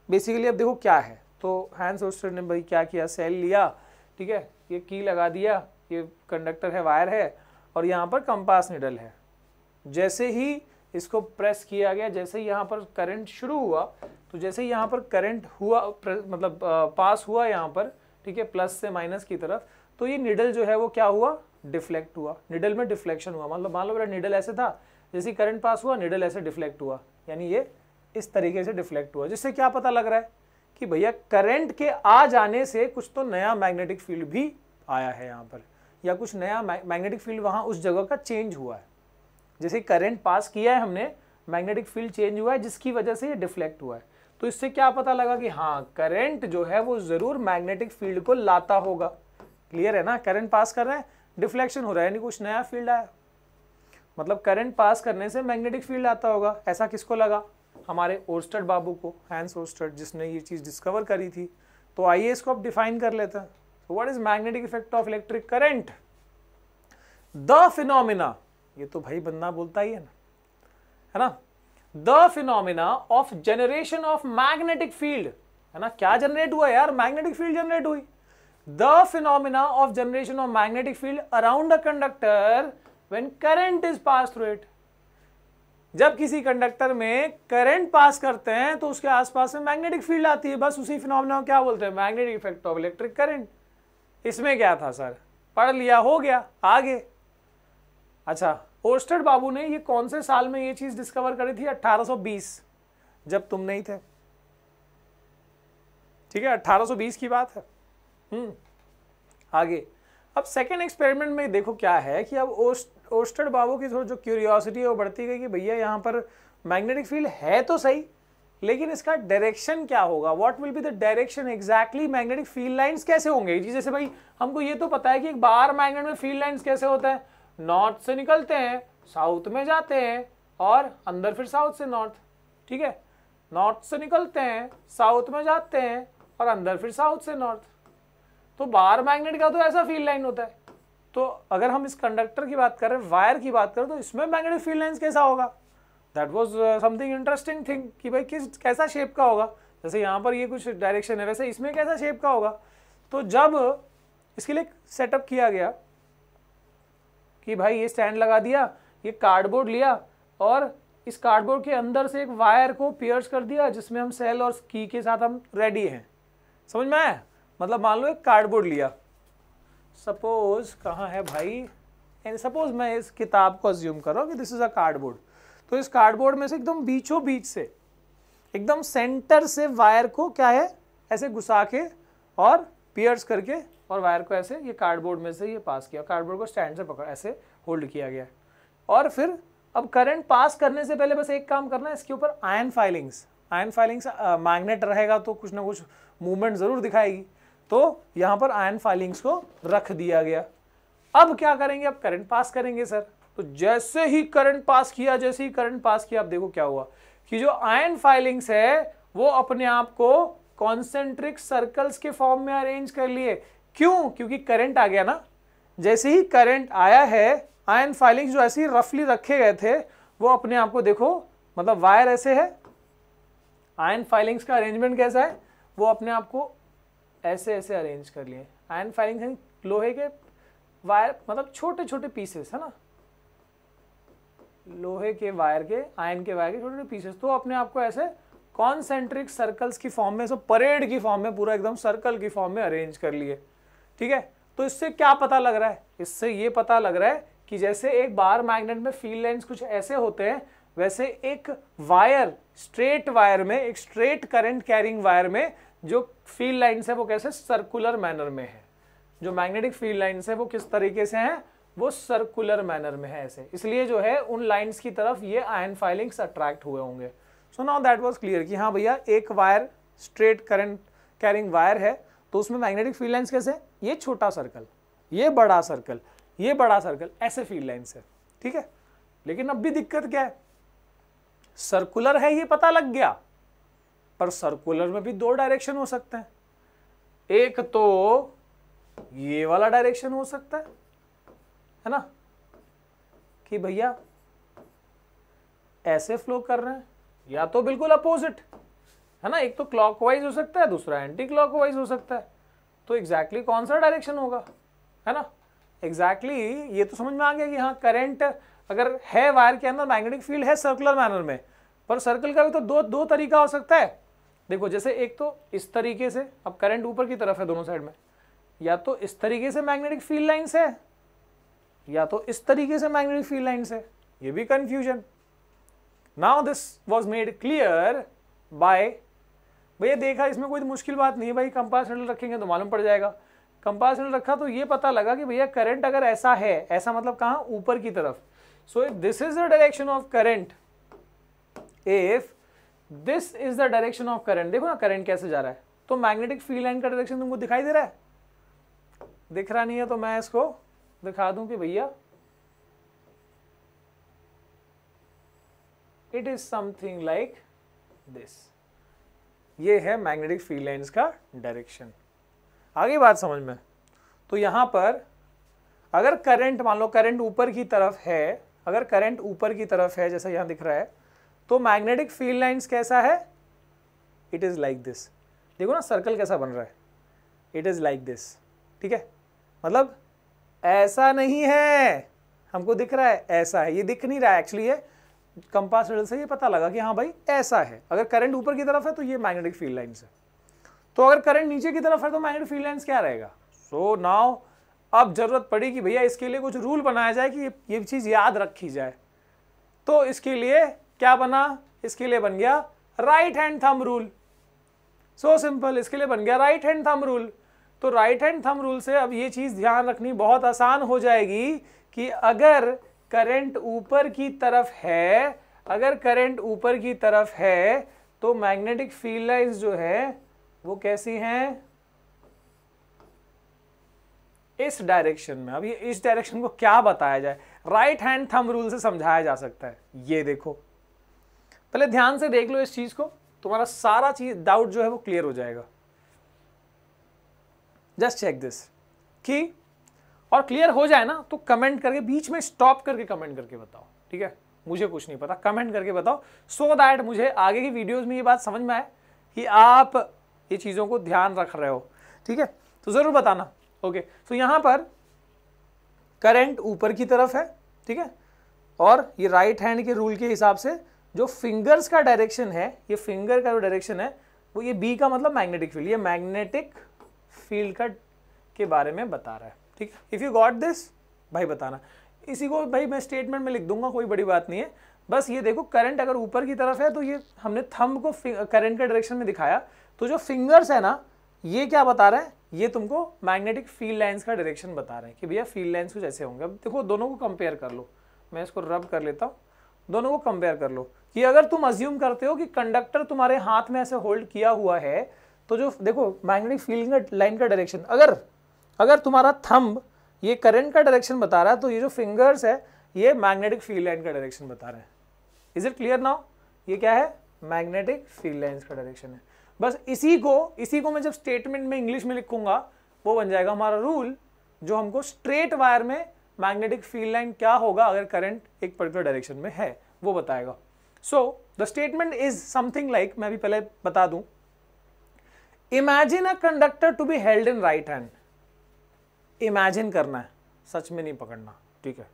बेसिकली अब देखो क्या है। तो हैंस ओर्स्टेड ने भाई क्या किया, सेल लिया, ठीक है, ये की लगा दिया, ये कंडक्टर है, वायर है, और यहाँ पर कंपास निडल है। जैसे ही इसको प्रेस किया गया, जैसे ही यहाँ पर करंट शुरू हुआ, तो जैसे ही यहाँ पर करंट हुआ, मतलब पास हुआ यहाँ पर, ठीक है, प्लस से माइनस की तरफ, तो ये निडल जो है वो क्या हुआ, डिफ्लेक्ट हुआ। निडल में डिफ्लेक्शन हुआ, मतलब मान लो मेरा निडल ऐसे था, जैसे करंट पास हुआ निडल ऐसे डिफ्लेक्ट हुआ, यानी ये इस तरीके से डिफ्लेक्ट हुआ। जिससे क्या पता लग रहा है कि भैया करंट के आ जाने से कुछ तो नया मैग्नेटिक फील्ड भी आया है यहाँ पर, या कुछ नया मैग्नेटिक फील्ड वहाँ उस जगह का चेंज हुआ है। जैसे करंट पास किया है हमने, मैग्नेटिक फील्ड चेंज हुआ है, जिसकी वजह से ये डिफ्लेक्ट हुआ है। तो इससे क्या पता लगा कि हाँ, करंट जो है वो जरूर मैग्नेटिक फील्ड को लाता होगा। क्लियर है ना, करंट पास कर रहे हैं, डिफ्लेक्शन हो रहा है, यानी कुछ नया फील्ड आया, मतलब करंट पास करने से मैग्नेटिक फील्ड आता होगा। ऐसा किसको लगा, हमारे ओर्स्टेड बाबू को, हैंस ओर्स्टेड, जिसने ये चीज डिस्कवर करी थी। तो आइए इसको अब डिफाइन कर लेते हैं। So what is magnetic effect of electric current? The phenomena, ये तो भाई बंदा बोलता ही है ना, The phenomena of generation of magnetic field, है ना, क्या जनरेट हुआ यार, मैग्नेटिक फील्ड जनरेट हुई। The phenomena of generation of magnetic field around a conductor when current is passed through it. जब किसी कंडक्टर में करंट पास करते हैं तो उसके आसपास में मैग्नेटिक फील्ड आती है, बस उसी फिनोमेना को क्या बोलते हैं, magnetic effect of electric current. इसमें क्या था सर, पढ़ लिया, हो गया, आगे। अच्छा, ओर्स्टेड बाबू ने ये कौन से साल में ये चीज डिस्कवर करी थी, 1820, जब तुम नहीं थे। ठीक है, 1820 की बात है। आगे अब सेकेंड एक्सपेरिमेंट में देखो क्या है कि अब ओर्स्टेड बाबू की थोड़ी जो क्यूरियोसिटी है वो बढ़ती गई कि भैया यहाँ पर मैग्नेटिक फील्ड है तो सही, लेकिन इसका डायरेक्शन क्या होगा, what will be the direction exactly, magnetic field lines कैसे होंगे। जैसे भाई हमको ये तो पता है कि एक बार मैग्नेट में फील्ड लाइंस कैसे होता है, नॉर्थ से निकलते हैं, साउथ में जाते हैं और अंदर फिर साउथ से नॉर्थ। ठीक है, नॉर्थ से निकलते हैं, साउथ में जाते हैं और अंदर फिर साउथ से नॉर्थ। तो बार मैग्नेट का तो ऐसा फील्ड लाइन होता है। तो अगर हम इस कंडक्टर की बात करें, वायर की बात करें, तो इसमें मैग्नेटिक फील्ड लाइंस कैसा होगा, that was something interesting thing कि भाई कैसा शेप का होगा। जैसे यहाँ पर ये कुछ डायरेक्शन है, वैसे इसमें कैसा शेप का होगा। तो जब इसके लिए सेटअप किया गया कि भाई ये स्टैंड लगा दिया, ये कार्डबोर्ड लिया और इस कार्डबोर्ड के अंदर से एक वायर को पियर्स कर दिया, जिसमें हम सेल और की के साथ हम रेडी हैं। समझ में आया, मतलब मान लो एक कार्डबोर्ड लिया, सपोज कहाँ है भाई, सपोज मैं इस किताब को अज्यूम कर रहा हूँ कि दिस इज अ कार्डबोर्ड। तो इस कार्डबोर्ड में से एकदम बीचों बीच से, एकदम सेंटर से वायर को क्या है ऐसे घुसा के और पियर्स करके और वायर को ऐसे ये कार्डबोर्ड में से ये पास किया, कार्डबोर्ड को स्टैंड से पकड़ ऐसे होल्ड किया गया। और फिर अब करंट पास करने से पहले बस एक काम करना है, इसके ऊपर आयन फाइलिंग्स मैग्नेट रहेगा तो कुछ ना कुछ मूवमेंट जरूर दिखाएगी। तो यहाँ पर आयन फाइलिंग्स को रख दिया गया। अब क्या करेंगे, अब करंट पास करेंगे सर। तो जैसे ही करंट पास किया, अब देखो क्या हुआ कि जो आयन फाइलिंग्स है वो अपने आप को कॉन्सेंट्रिक सर्कल्स के फॉर्म में अरेंज कर लिए। क्यों, क्योंकि करंट आ गया ना। जैसे ही करंट आया है, आयन फाइलिंग्स जो ऐसे ही रफली रखे गए थे वो अपने आप को देखो, मतलब वायर ऐसे है, आयन फाइलिंग्स का अरेंजमेंट कैसा है, वो अपने आप को ऐसे ऐसे अरेंज कर लिए। आयन फाइलिंग्स लोहे के वायर, मतलब छोटे छोटे पीसेस है ना, लोहे के वायर के, आयन के वायर के छोटे छोटे पीसेस। तो अपने आप को ऐसे कॉन्सेंट्रिक सर्कल्स की फॉर्म में, सब परेड की फॉर्म में, पूरा एकदम सर्कल की फॉर्म में अरेंज कर लिए। ठीक है, तो इससे क्या पता लग रहा है, इससे ये पता लग रहा है कि जैसे एक बार मैग्नेट में फील्ड लाइंस कुछ ऐसे होते हैं, वैसे एक वायर, स्ट्रेट वायर में, एक स्ट्रेट करंट कैरिंग वायर में जो फील्ड लाइंस है वो कैसे सर्कुलर मैनर में है। जो मैग्नेटिक फील्ड लाइंस है वो किस तरीके से हैं, वो सर्कुलर मैनर में है ऐसे, इसलिए जो है उन लाइंस की तरफ ये आयन फाइलिंग्स अट्रैक्ट हुए होंगे। So now that was clear कि हाँ भैया एक wire straight current carrying wire है तो उसमें मैग्नेटिक फील्ड लाइंस कैसे, ये छोटा सर्कल, ये बड़ा सर्कल, ये बड़ा सर्कल, ऐसे फील्ड लाइंस है, ठीक है। लेकिन अब भी दिक्कत क्या है, सर्कुलर है ये पता लग गया, पर सर्कुलर में भी दो डायरेक्शन हो सकते हैं। एक तो ये वाला डायरेक्शन हो सकता है ना, कि भैया ऐसे फ्लो कर रहे हैं, या तो बिल्कुल अपोजिट है ना, एक तो क्लॉकवाइज हो सकता है, दूसरा एंटी क्लॉकवाइज हो सकता है। तो एग्जैक्टली कौन सा डायरेक्शन होगा, है ना। एग्जैक्टली ये तो समझ में आ गया कि हाँ करंट अगर है वायर के अंदर, मैग्नेटिक फील्ड है सर्कुलर मैनर में, पर सर्कल का भी तो दो तरीका हो सकता है। देखो जैसे एक तो इस तरीके से, अब करंट ऊपर की तरफ है दोनों साइड में, या तो इस तरीके से मैग्नेटिक फील्ड लाइंस है, या तो इस तरीके से मैग्नेटिक फील्ड लाइंस है, ये भी confusion. Now this was made clear by, भैया देखा इसमें कोई मुश्किल बात नहीं है भाई, कंपास नीडल रखेंगे तो मालूम पड़ जाएगा। कंपास नीडल रखा तो ये पता लगा कि भैया करंट अगर ऐसा है, ऐसा मतलब कहाँ, ऊपर की तरफ। So if this is the direction of current, if this is the direction of current, देखो ना करंट कैसे जा रहा है, तो मैग्नेटिक फील्ड लाइन का डायरेक्शन तुमको दिखाई दे रहा है, दिख रहा नहीं है तो मैं इसको दिखा दूं कि भैया it is something like this, ये है मैग्नेटिक फील्ड लाइंस का डायरेक्शन। आगे बात समझ में, तो यहां पर अगर करंट, मान लो करंट ऊपर की तरफ है, अगर करंट ऊपर की तरफ है जैसा यहां दिख रहा है, तो मैग्नेटिक फील्ड लाइंस कैसा है, इट इज लाइक दिस। देखो ना सर्कल कैसा बन रहा है, इट इज लाइक दिस, ठीक है। मतलब ऐसा नहीं है, हमको दिख रहा है ऐसा है, ये दिख नहीं रहा है एक्चुअली, ये कंपास नीडल से ये पता लगा कि हाँ भाई ऐसा है। अगर करंट ऊपर की तरफ है तो ये मैग्नेटिक फील्ड लाइंस है, तो अगर करंट नीचे की तरफ है तो मैग्नेटिक फील्ड लाइंस क्या रहेगा। सो नाउ अब जरूरत पड़ी कि भैया इसके लिए कुछ रूल बनाया जाए कि ये चीज याद रखी जाए। तो इसके लिए क्या बना, इसके लिए बन गया right hand thumb rule. So simple, इसके लिए बन गया राइट हैंड थंब रूल। तो राइट हैंड थंब रूल से अब ये चीज ध्यान रखनी बहुत आसान हो जाएगी कि अगर करंट ऊपर की तरफ है, अगर करंट ऊपर की तरफ है तो मैग्नेटिक फील्ड लाइंस जो है वो कैसी हैं, इस डायरेक्शन में। अब ये इस डायरेक्शन को क्या बताया जाए, राइट हैंड थंब रूल से समझाया जा सकता है। ये देखो पहले ध्यान से देख लो इस चीज को, तुम्हारा सारा चीज डाउट जो है वो क्लियर हो जाएगा। जस्ट चेक दिस कि, और क्लियर हो जाए ना तो कमेंट करके, बीच में स्टॉप करके कमेंट करके बताओ, ठीक है। मुझे कुछ नहीं पता, कमेंट करके बताओ, सो दैट मुझे आगे की वीडियोस में ये बात समझ में आए कि आप ये चीजों को ध्यान रख रहे हो, ठीक है। तो जरूर बताना। ओके, तो यहां पर करंट ऊपर की तरफ है, ठीक है, और ये राइट हैंड के रूल के हिसाब से जो फिंगर्स का डायरेक्शन है, ये फिंगर का जो डायरेक्शन है वो ये बी का मतलब मैग्नेटिक फील्ड, ये मैग्नेटिक फील्ड का के बारे में बता रहा है, ठीक है। इफ यू गॉट दिस भाई बताना, इसी को भाई मैं स्टेटमेंट में लिख दूंगा, कोई बड़ी बात नहीं है। बस ये देखो करंट अगर ऊपर की तरफ है तो ये हमने थंब को करंट के डायरेक्शन में दिखाया, तो जो फिंगर्स है ना ये क्या बता रहे हैं, ये तुमको मैग्नेटिक फील्ड लाइंस का डायरेक्शन बता रहे हैं कि भैया फील्ड लाइंस कुछ ऐसे होंगे। अब देखो दोनों को कंपेयर कर लो, मैं इसको रब कर लेता हूँ, दोनों को कंपेयर कर लो कि अगर तुम अज्यूम करते हो कि कंडक्टर तुम्हारे हाथ में ऐसे होल्ड किया हुआ है, तो जो देखो मैग्नेटिक फील्ड लाइन का डायरेक्शन, अगर तुम्हारा थंब ये करंट का डायरेक्शन बता रहा है, तो ये जो फिंगर्स है ये मैग्नेटिक फील्ड लाइन का डायरेक्शन बता रहे हैं। इज इट क्लियर नाउ, ये क्या है, मैग्नेटिक फील्ड लाइंस का डायरेक्शन है। बस इसी को मैं जब स्टेटमेंट में इंग्लिश में लिखूंगा वो बन जाएगा हमारा रूल, जो हमको स्ट्रेट वायर में मैग्नेटिक फील्ड लाइन क्या होगा अगर करंट एक पर्टिकुलर डायरेक्शन में है वो बताएगा। So the statement is something like, मैं भी पहले बता दूं, imagine a conductor to be held in right hand. Imagine करना है, सच में नहीं पकड़ना, ठीक है।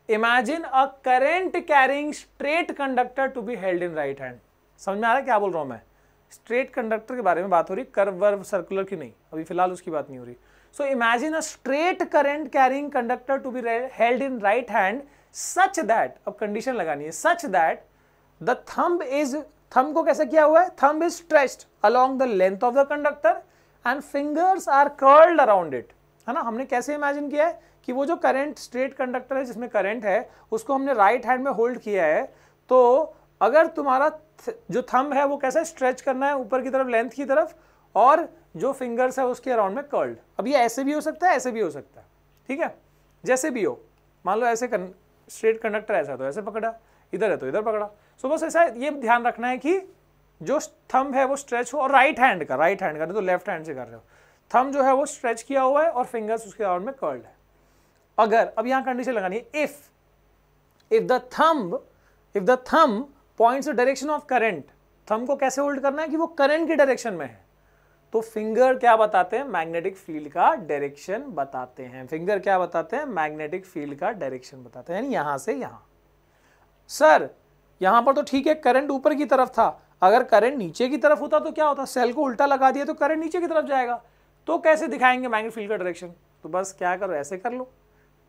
Imagine a current carrying straight conductor to be held in right hand. समझ में आ रहा है क्या बोल रहा हूं मैं, स्ट्रेट कंडक्टर के बारे में बात हो रही, कर्व वर्व सर्कुलर की नहीं, अभी फिलहाल उसकी बात नहीं हो रही। So imagine a straight current carrying conductor to be held in right hand such that, अब condition लगानी है, such that the thumb को कैसे किया हुआ है, thumb is stretched along the length of the conductor and fingers are curled around it, है ना। हमने कैसे imagine किया है कि वो जो करंट स्ट्रेट कंडक्टर है जिसमें करंट है उसको हमने राइट हैंड में होल्ड किया है, तो अगर तुम्हारा जो थंब है वो कैसे स्ट्रेच करना है ऊपर की तरफ, लेंथ की तरफ, और जो फिंगर्स है उसके अराउंड में कर्ल्ड। अब ये ऐसे भी हो सकता है, ऐसे भी हो सकता है, ठीक है, जैसे भी हो। मान लो ऐसे स्ट्रेट कंडक्टर ऐसा तो ऐसे पकड़ा, इधर है तो इधर पकड़ा। सो बस ऐसा ये ध्यान रखना है कि जो थंब है वो स्ट्रेच हो, और राइट हैंड का नहीं तो लेफ्ट हैंड से कर रहे हो, थंब जो है वो स्ट्रेच किया हुआ है और फिंगर्स उसके अराउंड में कर्ल्ड है। अगर, अब यहां कंडीशन लगानी है, if the thumb points the direction of current, thumb को कैसे होल्ड करना है कि वो करंट की डायरेक्शन में है, तो फिंगर क्या बताते हैं, मैग्नेटिक फील्ड का डायरेक्शन बताते हैं। फिंगर क्या बताते हैं, मैग्नेटिक फील्ड का डायरेक्शन बताते हैं, यानी यहां से यहां। सर यहां पर तो ठीक है करंट ऊपर की तरफ था, अगर करंट नीचे की तरफ होता तो क्या होता, सेल को उल्टा लगा दिया तो करंट नीचे की तरफ जाएगा, तो कैसे दिखाएंगे मैग्नेटिक फील्ड का डायरेक्शन, तो बस क्या करो, ऐसे कर लो,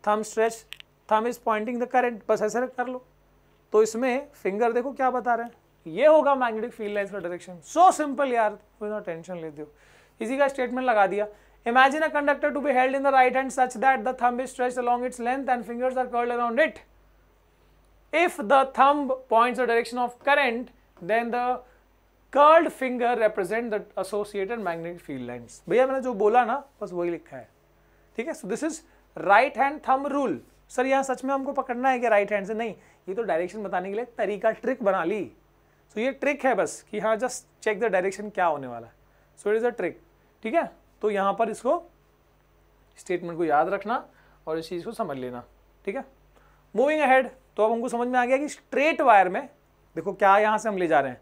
thumb stretch, thumb is pointing the current, बस ऐसे कर लो। तो इसमें फिंगर देखो क्या बता रहे हैं, ये होगा मैग्नेटिक फील्ड लाइंस का डायरेक्शन। सो सिंपल यार, बिना टेंशन लेते हो, इसी का स्टेटमेंट लगा दिया। Imagine a conductor to be held in the right hand such that the thumb is stretched along its length and fingers are curled around it. If the thumb points the direction of current then the curled finger represent the associated magnetic field lines. भैया मैंने जो बोला ना बस वही लिखा है, ठीक है। So this is right hand thumb rule. Sir यहाँ सच में हमको पकड़ना है कि राइट हैंड से, नहीं, ये तो डायरेक्शन बताने के लिए तरीका, ट्रिक बना ली। सो ये ट्रिक है बस कि हाँ जस्ट चेक द डायरेक्शन क्या होने वाला है। So it is a trick, ठीक है। तो यहाँ पर इसको स्टेटमेंट को याद रखना और इस चीज़ को समझ लेना, ठीक है। मूविंग अहेड, तो अब हमको समझ में आ गया कि स्ट्रेट वायर में देखो क्या यहाँ से हम ले जा रहे हैं।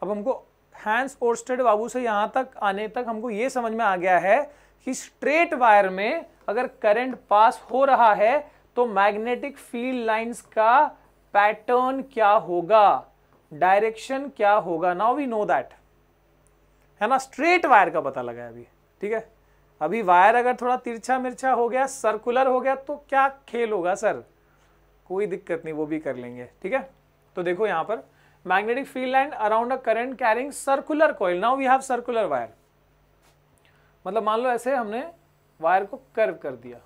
अब हमको हैंस ओर्स्टेड बाबू से यहाँ तक आने तक हमको ये समझ में आ गया है कि स्ट्रेट वायर में अगर करंट पास हो रहा है तो मैग्नेटिक फील्ड लाइंस का पैटर्न क्या होगा, डायरेक्शन क्या होगा। नाउ वी नो दैट, है ना। स्ट्रेट वायर का पता लगा अभी, ठीक है। अभी वायर अगर थोड़ा तिरछा मिर्चा हो गया, सर्कुलर हो गया, तो क्या खेल होगा सर, कोई दिक्कत नहीं, वो भी कर लेंगे, ठीक है। तो देखो यहां पर magnetic field line around a current carrying circular coil. Now we have circular wire, मतलब मान लो ऐसे हमने वायर को कर्व कर दिया,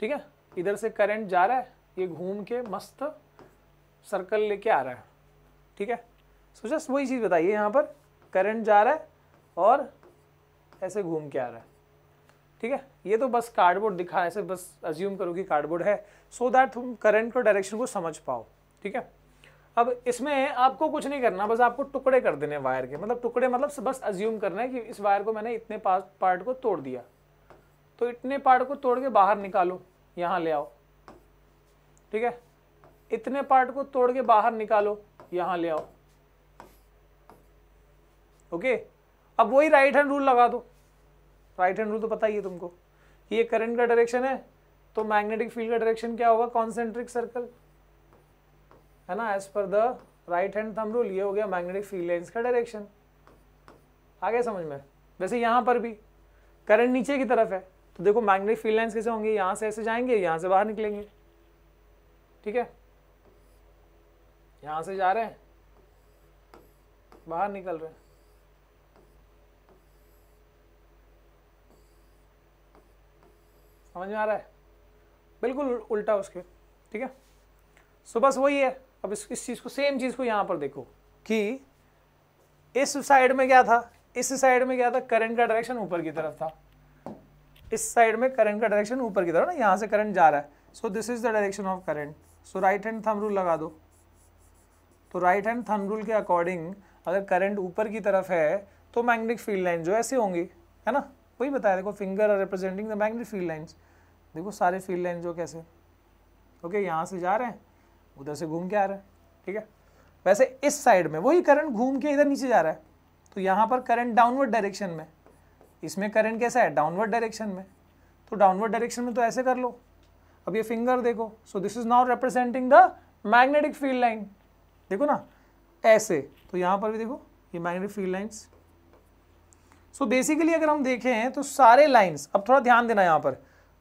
ठीक है। इधर से करंट जा रहा है, ये घूम के मस्त सर्कल लेके आ रहा है, ठीक है। सो जस्ट वही चीज बताइए, यहाँ पर करंट जा रहा है और ऐसे घूम के आ रहा है, ठीक है। ये तो बस कार्डबोर्ड दिखा, ऐसे बस अज्यूम करो कि कार्डबोर्ड है, सो दैट तुम करंट को डायरेक्शन को समझ पाओ, ठीक है। अब इसमें आपको कुछ नहीं करना, बस आपको टुकड़े कर देने वायर के, मतलब टुकड़े मतलब बस अज्यूम करना है कि इस वायर को मैंने इतने पार्ट को तोड़ दिया, तो इतने पार्ट को तोड़ के बाहर निकालो, यहाँ ले आओ, ठीक है। इतने पार्ट को तोड़ के बाहर निकालो, यहाँ ले आओ, ओके। अब वही राइट हैंड रूल लगा दो। राइट हैंड रूल तो पता ही है तुमको, ये करंट का डायरेक्शन है तो मैग्नेटिक फील्ड का डायरेक्शन क्या होगा, कॉन्सेंट्रिक सर्कल, है ना, as per the right hand thumb rule. ये हो गया मैग्नेटिक फील्ड लाइंस का डायरेक्शन। आ गया समझ में। वैसे यहां पर भी करंट नीचे की तरफ है, तो देखो मैग्नेटिक फील्ड लाइंस कैसे होंगे, यहां से ऐसे जाएंगे, यहां से बाहर निकलेंगे, ठीक है। यहां से जा रहे हैं, बाहर निकल रहे हैं, समझ में आ रहा है, बिल्कुल उल्टा उसके, ठीक है। सो बस वही है। अब इस चीज को, सेम चीज को यहां पर देखो कि इस साइड में क्या था, इस साइड में क्या था, करंट का डायरेक्शन ऊपर की तरफ था, इस साइड में करंट का डायरेक्शन ऊपर की तरफ ना, यहां से करंट जा रहा है। So this is the direction of current. So right hand thumb rule लगा दो। तो राइट हैंड थंब रूल के अकॉर्डिंग अगर करंट ऊपर की तरफ है तो मैग्नेटिक फील्ड लाइन जो ऐसे होंगी, है ना, वही बताया। देखो finger are representing the magnetic field lines. देखो सारे फील्ड लाइन जो कैसे, ओके, यहाँ से जा रहे हैं, उधर से घूम के आ रहे हैं, ठीक है। वैसे इस साइड में वही करंट घूम के इधर नीचे जा रहा है, तो यहाँ पर करंट डाउनवर्ड डायरेक्शन में, इसमें करंट कैसा है, डाउनवर्ड डायरेक्शन में। तो डाउनवर्ड डायरेक्शन में तो ऐसे कर लो। अब ये फिंगर देखो, सो this is now representing the magnetic field line. देखो ना ऐसे, तो यहाँ पर भी देखो ये magnetic field lines. So basically अगर हम देखें तो सारे लाइंस, अब थोड़ा ध्यान देना यहाँ पर,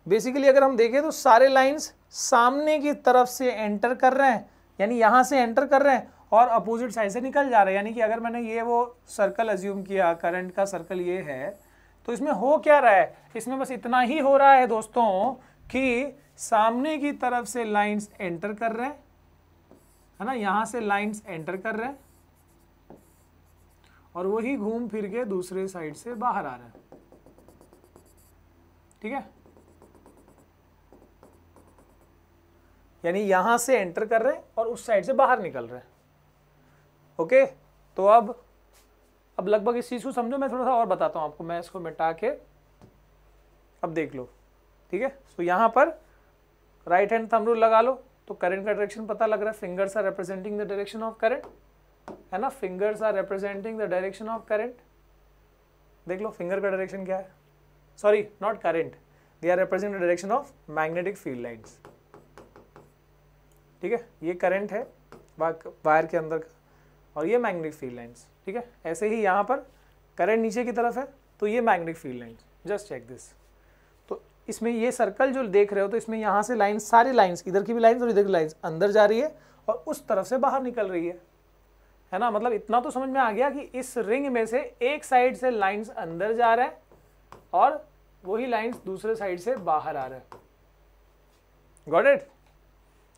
बेसिकली अगर हम देखें तो सारे लाइंस सामने की तरफ से एंटर कर रहे हैं, यानी यहाँ से एंटर कर रहे हैं और अपोजिट साइड से निकल जा रहे हैं। यानी कि अगर मैंने ये वो सर्कल अज्यूम किया, करंट का सर्कल ये है, तो इसमें हो क्या रहा है, इसमें बस इतना ही हो रहा है दोस्तों कि सामने की तरफ से लाइंस एंटर कर रहे हैं, है ना, यहां से लाइंस एंटर कर रहे हैं और वही घूम फिर के दूसरे साइड से बाहर आ रहा है। ठीक है, यानी यहां से एंटर कर रहे हैं और उस साइड से बाहर निकल रहे हैं। ओके, तो अब लगभग इस चीज को समझो। मैं थोड़ा सा और बताता हूं आपको, मैं इसको मिटा के अब देख लो। ठीक है, तो यहां पर राइट हैंड थंब रूल लगा लो तो करंट का डायरेक्शन पता लग रहा है। Fingers are representing the direction of current, है ना, fingers are representing the direction of current. देख लो फिंगर का डायरेक्शन क्या है, sorry not current, they are representing the direction of magnetic field lines. ठीक है, ये करंट है वायर के अंदर का और ये मैग्नेटिक फील्ड लाइंस। ठीक है, ऐसे ही यहाँ पर करंट नीचे की तरफ है तो ये magnetic field lines. Just check this. तो इसमें ये सर्कल जो देख रहे हो तो इसमें यहाँ से लाइंस, सारी लाइंस, इधर की भी लाइंस और इधर की लाइंस अंदर जा रही है और उस तरफ से बाहर निकल रही है ना। मतलब इतना तो समझ में आ गया कि इस रिंग में से एक साइड से लाइंस अंदर जा रहा है और वही लाइंस दूसरे साइड से बाहर आ रहा है। Got it?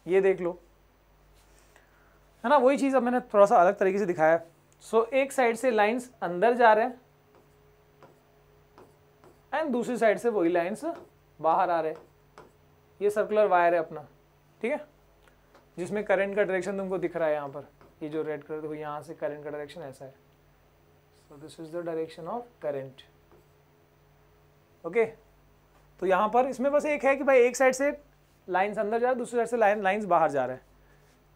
ये देख लो, है ना, वही चीज अब मैंने थोड़ा सा अलग तरीके से दिखाया। सो एक साइड से लाइंस अंदर जा रहे हैं एंड दूसरी साइड से वही लाइंस बाहर आ रहे हैं। ये सर्कुलर वायर है अपना, ठीक है, जिसमें करंट का डायरेक्शन तुमको दिख रहा है यहाँ पर। ये जो रेड कलर देखो, यहाँ से करंट का डायरेक्शन ऐसा है। So this is the direction of current. Okay, तो यहाँ पर इसमें बस एक है कि भाई एक साइड से लाइंस अंदर जा रहा है, दूसरी साइड से लाइंस बाहर जा रहा है।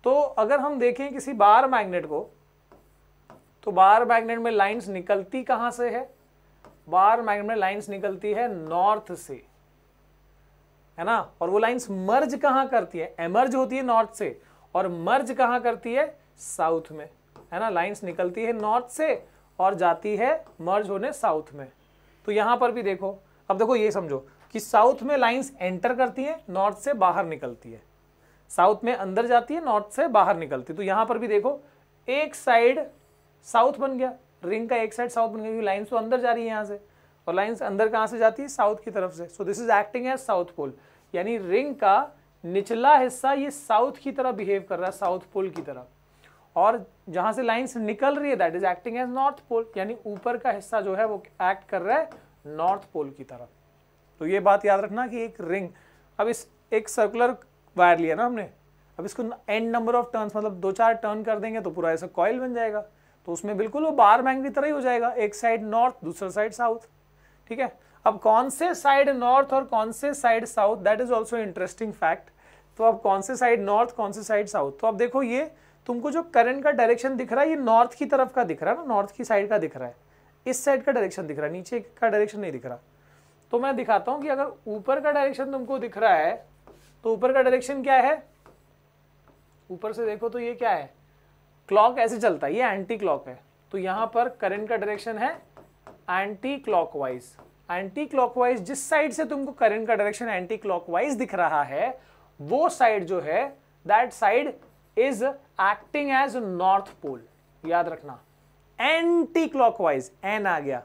तो अगर हम देखें किसी बार मैग्नेट को, तो बार मैग्नेट में लाइंस निकलती कहां से है? बार मैग्नेट में लाइंस निकलती है नॉर्थ से, है ना। और वो लाइंस मर्ज कहां करती है? एमर्ज होती है नॉर्थ से और मर्ज कहां करती है? साउथ में, है ना। लाइंस निकलती है नॉर्थ से और जाती है मर्ज होने साउथ में। तो यहां पर भी देखो, अब देखो ये समझो कि साउथ में लाइंस एंटर करती है, नॉर्थ से बाहर निकलती है। साउथ में अंदर जाती है, नॉर्थ से बाहर निकलती है। तो यहां पर भी देखो एक साइड साउथ बन गया, रिंग का एक साइड साउथ बन गया, क्योंकि लाइंस तो अंदर जा रही है यहाँ से और लाइंस अंदर कहां से जाती है? साउथ की तरफ से। So this is acting as south pole, यानी रिंग का निचला हिस्सा ये साउथ की तरह बिहेव कर रहा है, साउथ पोल की तरह। और जहां से लाइंस निकल रही है that is acting as north pole, यानी ऊपर का हिस्सा जो है वो एक्ट कर रहा है नॉर्थ पोल की तरह। तो ये बात याद रखना कि एक रिंग, अब इस एक सर्कुलर वायर लिया ना हमने, अब इसको एंड नंबर ऑफ टर्न्स, मतलब 2-4 टर्न कर देंगे तो पूरा ऐसा कॉइल बन जाएगा। तो उसमें बिल्कुल वो बार मैग्नेट की तरह ही हो जाएगा, एक साइड नॉर्थ, दूसरा साइड साउथ। ठीक है, अब कौन से साइड नॉर्थ और कौन से side south, that is also interesting fact. तो अब कौन से साइड नॉर्थ, कौन से साइड साउथ, तो अब देखो ये तुमको जो करंट का डायरेक्शन दिख रहा है ये नॉर्थ की तरफ का दिख रहा है ना, नॉर्थ की साइड का दिख रहा है, इस साइड का डायरेक्शन दिख रहा है, नीचे का डायरेक्शन नहीं दिख रहा। तो मैं दिखाता हूं कि अगर ऊपर का डायरेक्शन तुमको दिख रहा है तो ऊपर का डायरेक्शन क्या है? ऊपर से देखो तो ये क्या है? क्लॉक ऐसे चलता है, ये एंटी क्लॉक है। तो यहां पर करंट का डायरेक्शन है एंटी क्लॉकवाइज। एंटी क्लॉकवाइज जिस साइड से तुमको करंट का डायरेक्शन एंटी क्लॉकवाइज दिख रहा है वो साइड जो है that side is acting as north pole. याद रखना, एंटी क्लॉकवाइज एन आ गया,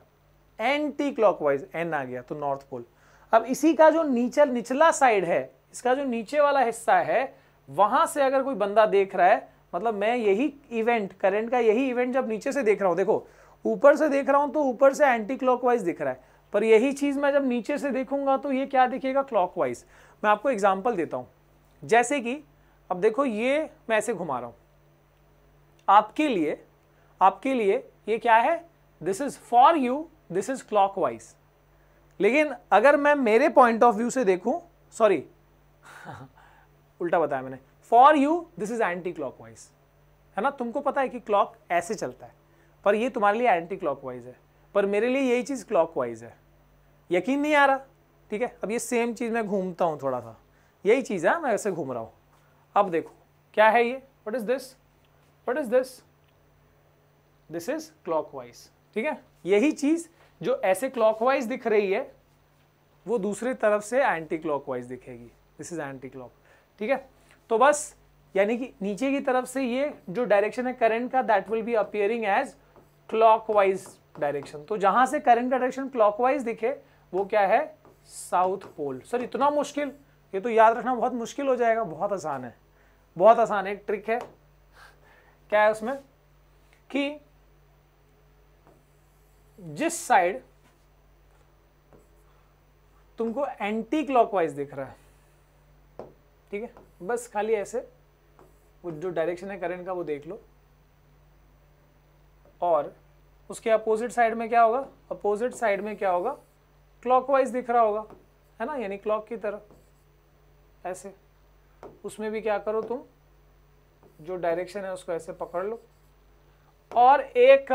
एंटी क्लॉकवाइज एन आ गया तो नॉर्थ पोल। अब इसी का जो निचला साइड है, इसका जो नीचे वाला हिस्सा है, वहां से अगर कोई बंदा देख रहा है, मतलब मैं यही इवेंट, करंट का यही इवेंट जब नीचे से देख रहा हूं, देखो ऊपर से देख रहा हूं तो ऊपर से एंटी क्लॉकवाइज दिख रहा है, पर यही चीज मैं जब नीचे से देखूंगा तो ये क्या दिखेगा? क्लॉकवाइज। मैं आपको एग्जांपल देता हूं, जैसे कि अब देखो ये मैं ऐसे घुमा रहा हूं, आपके लिए ये क्या है? This is for you, this is clockwise. लेकिन अगर मैं मेरे पॉइंट ऑफ व्यू से देखूं, सॉरी उल्टा बताया मैंने, for you this is anti clockwise, है ना। तुमको पता है कि क्लॉक ऐसे चलता है, पर ये तुम्हारे लिए एंटी क्लॉकवाइज है, पर मेरे लिए यही चीज क्लॉकवाइज है। यकीन नहीं आ रहा? ठीक है, अब ये सेम चीज मैं घूमता हूं थोड़ा सा, यही चीज है, मैं ऐसे घूम रहा हूं। अब देखो क्या है ये? What is this? What is this? This is clockwise. ठीक है, यही चीज जो ऐसे क्लॉकवाइज दिख रही है वो दूसरी तरफ से एंटी क्लॉकवाइज दिखेगी, दिस इज एंटी क्लॉक, ठीक है। तो बस यानी कि नीचे की तरफ से ये जो डायरेक्शन है करंट का that will be appearing as clockwise direction. तो जहां से करंट का डायरेक्शन क्लॉकवाइज दिखे वो क्या है, साउथ पोल। सर इतना मुश्किल, ये तो याद रखना बहुत मुश्किल हो जाएगा। बहुत आसान है, बहुत आसान है। एक ट्रिक है, क्या है उसमें कि जिस साइड तुमको एंटी क्लॉकवाइज दिख रहा है, ठीक है, बस खाली ऐसे वो जो डायरेक्शन है करंट का वो देख लो, और उसके अपोजिट साइड में क्या होगा, अपोजिट साइड में क्या होगा, क्लॉकवाइज दिख रहा होगा, है ना, यानी क्लॉक की तरह ऐसे। उसमें भी क्या करो तुम, जो डायरेक्शन है उसको ऐसे पकड़ लो और एक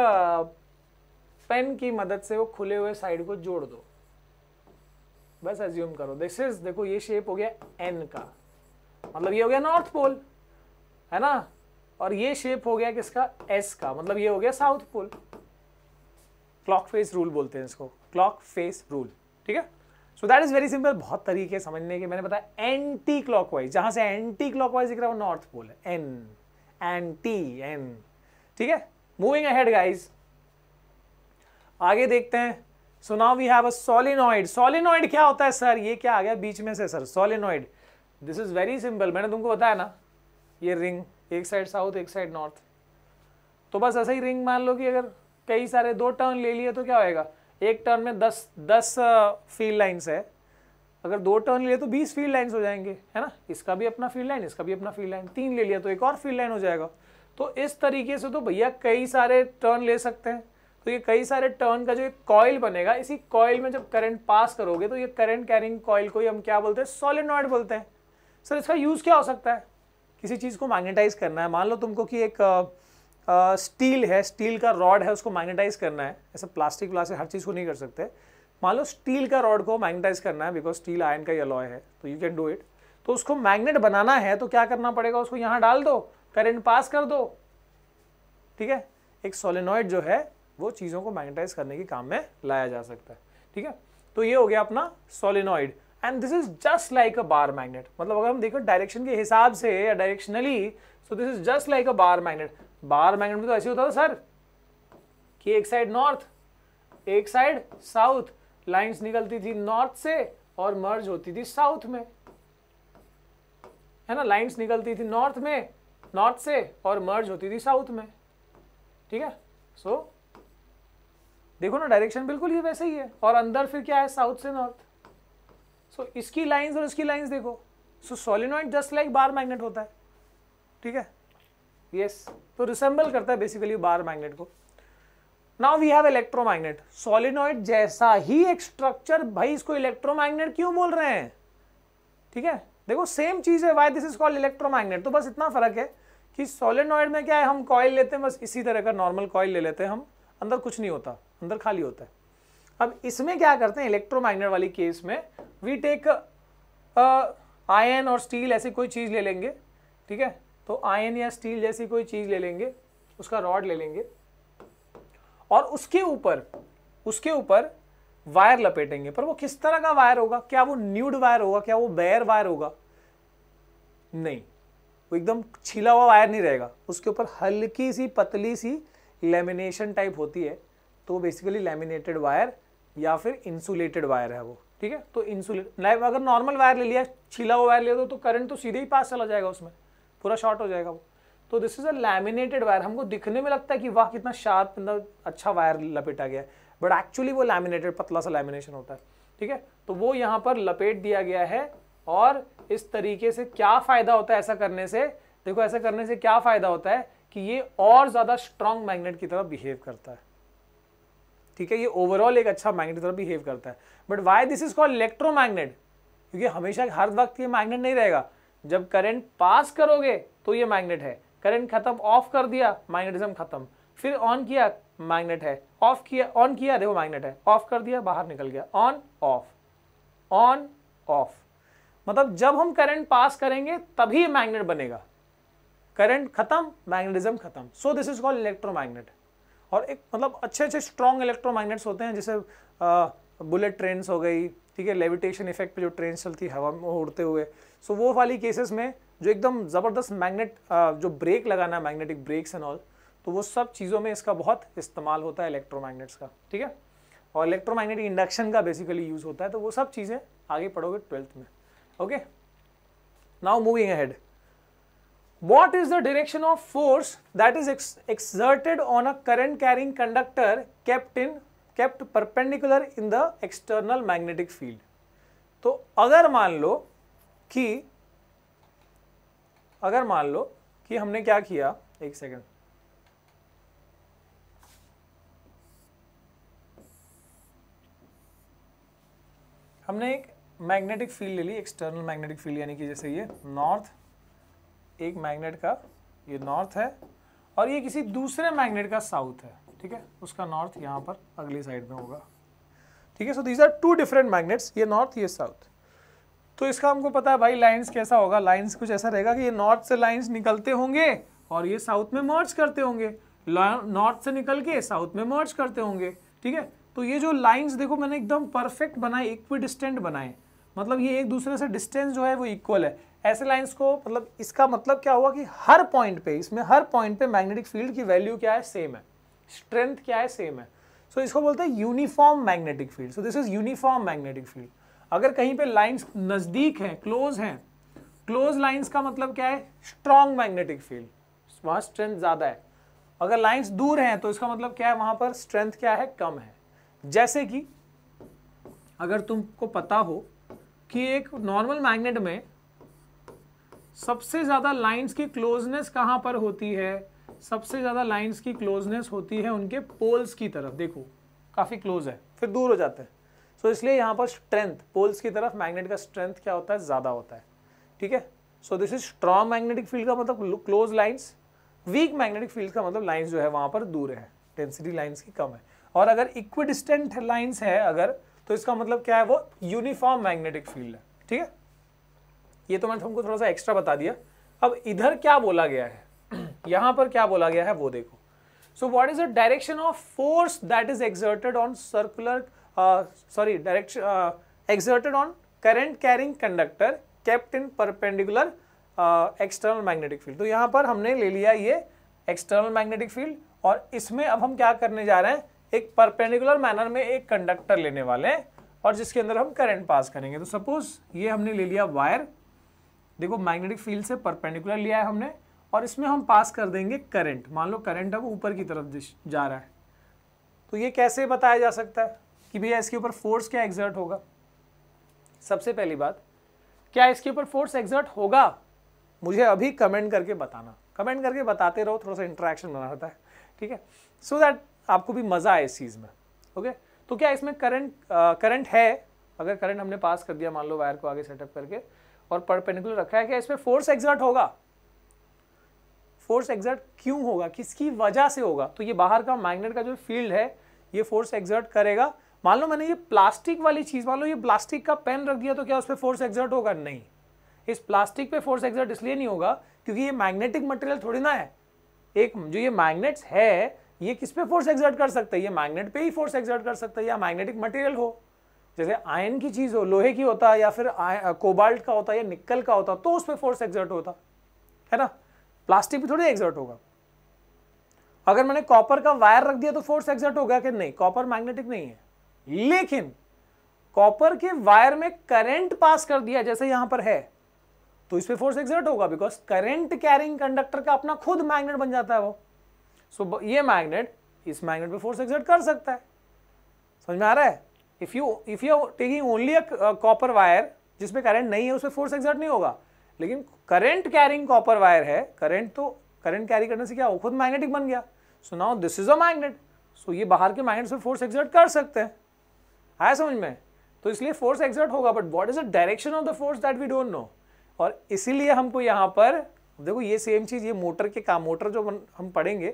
पेन की मदद से वो खुले हुए साइड को जोड़ दो। बस एज्यूम करो दिस इज, देखो ये शेप हो गया एन का, मतलब ये हो गया नॉर्थ पोल, है ना, और ये शेप हो गया किसका, एस का, मतलब ये हो गया south pole. Clock face rule बोलते हैं इसको, क्लॉक फेस रूल, ठीक है। So that is very simple, बहुत तरीके समझने के। मैंने बताया एंटी क्लॉकवाइज, जहां से एंटी क्लॉकवाइज दिख रहा है वो नॉर्थ पोल है, एन, एंटी, एन, ठीक है। मूविंग अहेड गाइज, आगे देखते हैं। So now we have a solenoid. Solenoid क्या होता है सर, ये क्या आ गया बीच में से sir, solenoid. This is very simple, मैंने तुमको बताया ना, ये रिंग, एक साइड साउथ एक साइड नॉर्थ। तो बस ऐसा ही रिंग मान लो कि अगर कई सारे 2 टर्न ले लिए तो क्या होएगा, एक टर्न में 10 फील्ड लाइन्स है, अगर 2 टर्न लिए तो 20 फील्ड लाइन्स हो जाएंगे, है ना, इसका भी अपना फील्ड लाइन, इसका भी अपना फील्ड लाइन। 3 ले लिया तो एक और फील्ड लाइन हो जाएगा। तो इस तरीके से तो भैया कई सारे टर्न ले सकते हैं। तो ये कई सारे टर्न का जो एक कॉइल बनेगा, इसी कॉइल में जब करंट पास करोगे तो ये करंट कैरिंग कॉइल को ही हम क्या बोलते हैं, सोलेनॉइड बोलते हैं। सर इसका यूज क्या हो सकता है, किसी चीज को मैग्नेटाइज करना है, मान लो तुमको कि एक स्टील है, स्टील का रॉड है, उसको मैग्नेटाइज करना है। ऐसा प्लास्टिक हर चीज को नहीं कर सकते। मान लो स्टील का रॉड को मैग्नेटाइज करना है, बिकॉज स्टील आयन का ही अलॉय है, तो यू कैन डू इट। तो उसको मैग्नेट बनाना है तो क्या करना पड़ेगा, उसको यहाँ डाल दो, करंट पास कर दो, ठीक है। एक सोलेनॉइड जो है वो चीजों को मैग्नेटाइज करने के काम में लाया जा सकता है, ठीक है। तो ये हो गया अपना solenoid, and this is just like a bar magnet. मतलब अगर हम देखो डायरेक्शन के हिसाब से या directionally, so this is just like a bar magnet. Bar magnet में तो ऐसे होता था सर कि एक साइड नॉर्थ एक साइड साउथ, लाइंस निकलती थी नॉर्थ से और मर्ज होती थी साउथ में, है ना, लाइंस निकलती थी नॉर्थ में, नॉर्थ से, और मर्ज होती थी साउथ में, ठीक है। सो देखो ना डायरेक्शन बिल्कुल ये वैसे ही है, और अंदर फिर क्या है, साउथ से नॉर्थ। सो इसकी लाइंस और इसकी लाइंस देखो। So solenoid just like bar magnet होता है, ठीक है, यस। तो रिसेंबल करता है बेसिकली बार मैग्नेट को। Now we have electromagnet. Solenoid जैसा ही एक स्ट्रक्चर, भाई इसको इलेक्ट्रोमैग्नेट क्यों बोल रहे हैं, ठीक है। देखो सेम चीज है, why this is called electromagnet. तो बस इतना फर्क है कि सोलेनॉइड में क्या है, हम कॉइल लेते हैं, बस इसी तरह का नॉर्मल कॉइल ले लेते हैं हम, अंदर कुछ नहीं होता, अंदर खाली होता है। अब इसमें क्या करते हैं, इलेक्ट्रोमैग्नेट वाली केस में वी टेक आयन और स्टील, ऐसी कोई चीज ले लेंगे, ठीक है। तो आयन या स्टील जैसी कोई चीज ले लेंगे, उसका रॉड ले लेंगे, और उसके ऊपर वायर लपेटेंगे। पर वो किस तरह का वायर होगा, क्या वो न्यूड वायर होगा, क्या वो बेयर वायर होगा, नहीं, वो एकदम छिला हुआ वायर नहीं रहेगा। उसके ऊपर हल्की सी पतली सी लेमिनेशन टाइप होती है, तो बेसिकली लेमिनेटेड वायर या फिर इंसुलेटेड वायर है वो, ठीक है। तो अगर नॉर्मल वायर ले लिया, छिला हुआ वायर ले दो, तो करंट तो सीधे ही पास चला जाएगा, उसमें पूरा शॉर्ट हो जाएगा वो। तो this is a laminated wire. हमको दिखने में लगता है कि वाह कितना शार्प, अच्छा वायर लपेटा गया है, बट एक्चुअली वो लैमिनेटेड, पतला सा लैमिनेशन होता है, ठीक है। तो वो यहाँ पर लपेट दिया गया है, और इस तरीके से क्या फायदा होता है ऐसा करने से, देखो ऐसा करने से क्या फायदा होता है कि ये और ज्यादा स्ट्रॉन्ग मैग्नेट की तरह बिहेव करता है, ठीक है। ये ओवरऑल एक अच्छा मैग्नेट की तरह बिहेव करता है। But why this is called electromagnet, क्योंकि हमेशा हर वक्त ये मैग्नेट नहीं रहेगा। जब करंट पास करोगे तो ये मैग्नेट है, करंट खत्म, ऑफ कर दिया, मैग्नेटिज्म खत्म, फिर ऑन किया, मैग्नेट है, ऑफ किया, ऑन किया, देखो मैग्नेट है, ऑफ कर दिया, बाहर निकल गया, ऑन ऑफ। मतलब जब हम करंट पास करेंगे तभी मैग्नेट बनेगा, करंट खत्म, मैग्नेटिज्म खत्म। सो दिस इज कॉल्ड इलेक्ट्रोमैग्नेट। और एक मतलब अच्छे अच्छे स्ट्रॉन्ग इलेक्ट्रोमैग्नेट्स होते हैं, जैसे बुलेट ट्रेन्स हो गई, ठीक है, लेविटेशन इफेक्ट पे जो ट्रेन चलती है हवा में उड़ते हुए, सो वो वाली केसेस में जो एकदम ज़बरदस्त मैग्नेट जो ब्रेक लगाना है, मैग्नेटिक ब्रेक्स एंड ऑल, तो वो सब चीज़ों में इसका बहुत इस्तेमाल होता है इलेक्ट्रोमैग्नेट्स का, ठीक है। और इलेक्ट्रोमैग्नेटिक इंडक्शन का बेसिकली यूज़ होता है, तो वो सब चीज़ें आगे पढ़ोगे 12th में। Okay, now moving ahead, what is the direction of force that is exerted on a current carrying conductor kept perpendicular in the external magnetic field? तो अगर मान लो कि हमने क्या किया, एक सेकेंड, हमने एक मैग्नेटिक फील्ड ले ली, एक्सटर्नल मैग्नेटिक फील्ड, यानी कि जैसे ये नॉर्थ, एक मैग्नेट का ये नॉर्थ है और ये किसी दूसरे मैग्नेट का साउथ है, ठीक है, उसका नॉर्थ यहाँ पर अगली साइड में होगा, ठीक है। So these are two different magnets, ये नॉर्थ ये साउथ। तो इसका हमको पता है भाई लाइंस कैसा होगा, लाइंस कुछ ऐसा रहेगा कि ये नॉर्थ से लाइंस निकलते होंगे और ये साउथ में मर्ज करते होंगे, नॉर्थ से निकल के साउथ में मर्ज करते होंगे, ठीक है। तो ये जो लाइंस देखो मैंने एकदम परफेक्ट बनाए, इक्विडिस्टेंट बनाए, मतलब ये एक दूसरे से डिस्टेंस जो है वो इक्वल है। ऐसे लाइंस को मतलब इसका मतलब क्या हुआ कि हर पॉइंट पे, इसमें हर पॉइंट पे मैग्नेटिक फील्ड की वैल्यू क्या है, सेम है, स्ट्रेंथ क्या है, सेम है। सो इसको बोलते हैं uniform magnetic field. So this is uniform magnetic field. अगर कहीं पे लाइंस नजदीक हैं, क्लोज हैं, क्लोज लाइंस का मतलब क्या है, स्ट्रॉन्ग मैग्नेटिक फील्ड, वहां स्ट्रेंथ ज्यादा है। अगर लाइंस दूर हैं तो इसका मतलब क्या है, वहां पर स्ट्रेंथ क्या है, कम है। जैसे कि अगर तुमको पता हो कि एक नॉर्मल मैग्नेट में सबसे ज्यादा लाइंस की क्लोजनेस कहां पर होती है, सबसे ज्यादा लाइंस की क्लोजनेस होती है उनके पोल्स की तरफ। देखो काफी क्लोज है फिर दूर हो जाते हैं, सो इसलिए यहां पर स्ट्रेंथ पोल्स की तरफ मैग्नेट का स्ट्रेंथ क्या होता है, ज्यादा होता है, ठीक है। So this is strong magnetic field का मतलब close lines, weak magnetic field का मतलब लाइंस जो है वहां पर दूर है, डेंसिटी लाइंस की कम है। और अगर इक्विडिस्टेंट लाइंस है अगर, तो इसका मतलब क्या है, वो यूनिफॉर्म मैग्नेटिक फील्ड है, ठीक है। ये तो मैंने तुमको थोड़ा सा एक्स्ट्रा बता दिया। अब इधर क्या बोला गया है यहां पर क्या बोला गया है वो देखो। सो what is the direction of force that is exerted on circular exerted on current carrying conductor kept in perpendicular external magnetic field। तो यहां पर हमने ले लिया ये एक्सटर्नल मैग्नेटिक फील्ड और इसमें अब हम क्या करने जा रहे हैं, एक परपेंडिकुलर मैनर में एक कंडक्टर लेने वाले हैं और जिसके अंदर हम करंट पास करेंगे। तो सपोज ये हमने ले लिया वायर, देखो मैग्नेटिक फील्ड से परपेंडिकुलर लिया है हमने और इसमें हम पास कर देंगे करंट। मान लो करंट अब ऊपर की तरफ जा रहा है, तो ये कैसे बताया जा सकता है कि भैया इसके ऊपर फोर्स क्या एग्जर्ट होगा। सबसे पहली बात, क्या इसके ऊपर फोर्स एग्जर्ट होगा, मुझे अभी कमेंट करके बताना, कमेंट करके बताते रहो, थोड़ा सा इंटरेक्शन बना रहता है, ठीक है, सो दैट आपको भी मजा आए इस चीज में। ओके, तो क्या इसमें करंट है, अगर करंट हमने पास कर दिया मान लो वायर को आगे सेटअप करके और परपेंडिकुलर रखा है, क्या इसमें फोर्स एग्जर्ट होगा। फोर्स एग्जर्ट क्यों होगा, किसकी वजह से होगा, तो ये बाहर का मैग्नेट का जो फील्ड है ये फोर्स एग्जर्ट करेगा। मान लो मैंने ये प्लास्टिक वाली चीज, मान लो ये प्लास्टिक का पेन रख दिया, तो क्या उस पर फोर्स एग्जर्ट होगा, नहीं। इस प्लास्टिक पे फोर्स एग्जर्ट इसलिए नहीं होगा क्योंकि ये मैग्नेटिक मटेरियल थोड़ी ना है। एक जो ये मैग्नेट्स है ये किस पे फोर्स एग्जर्ट कर सकता है, ये मैग्नेट पे ही फोर्स एग्जर्ट कर सकता है, या मैग्नेटिक मटेरियल हो, जैसे आयन की चीज हो, लोहे की होता है या फिर कोबाल्ट का होता है या निकल का होता, तो उस पर फोर्स एग्जर्ट होता है ना। प्लास्टिक पे थोड़ी एग्जर्ट होगा। अगर मैंने कॉपर का वायर रख दिया तो फोर्स एग्जर्ट होगा कि नहीं, कॉपर मैग्नेटिक नहीं है, लेकिन कॉपर के वायर में करंट पास कर दिया जैसे यहां पर है, तो इस पे फोर्स एग्जर्ट होगा, बिकॉज करंट कैरिंग कंडक्टर का अपना खुद मैग्नेट बन जाता है वो। सो ये मैग्नेट इस मैग्नेट पे फोर्स एग्जर्ट कर सकता है। समझ में आ रहा है। If you taking only a copper wire जिसमें करंट नहीं है, उस पे फोर्स एग्जर्ट नहीं होगा, लेकिन करंट कैरिंग कॉपर वायर है, करंट कैरी करने से क्या वो खुद मैग्नेटिक बन गया। So now this is a magnet, so ये बाहर के मैग्नेट पे फोर्स एग्जर्ट कर सकते हैं। आया समझ में। तो इसलिए फोर्स एग्जर्ट होगा, but what is the direction of the force that we don't know. और इसीलिए हमको यहाँ पर देखो ये सेम चीज, ये मोटर जो हम पढ़ेंगे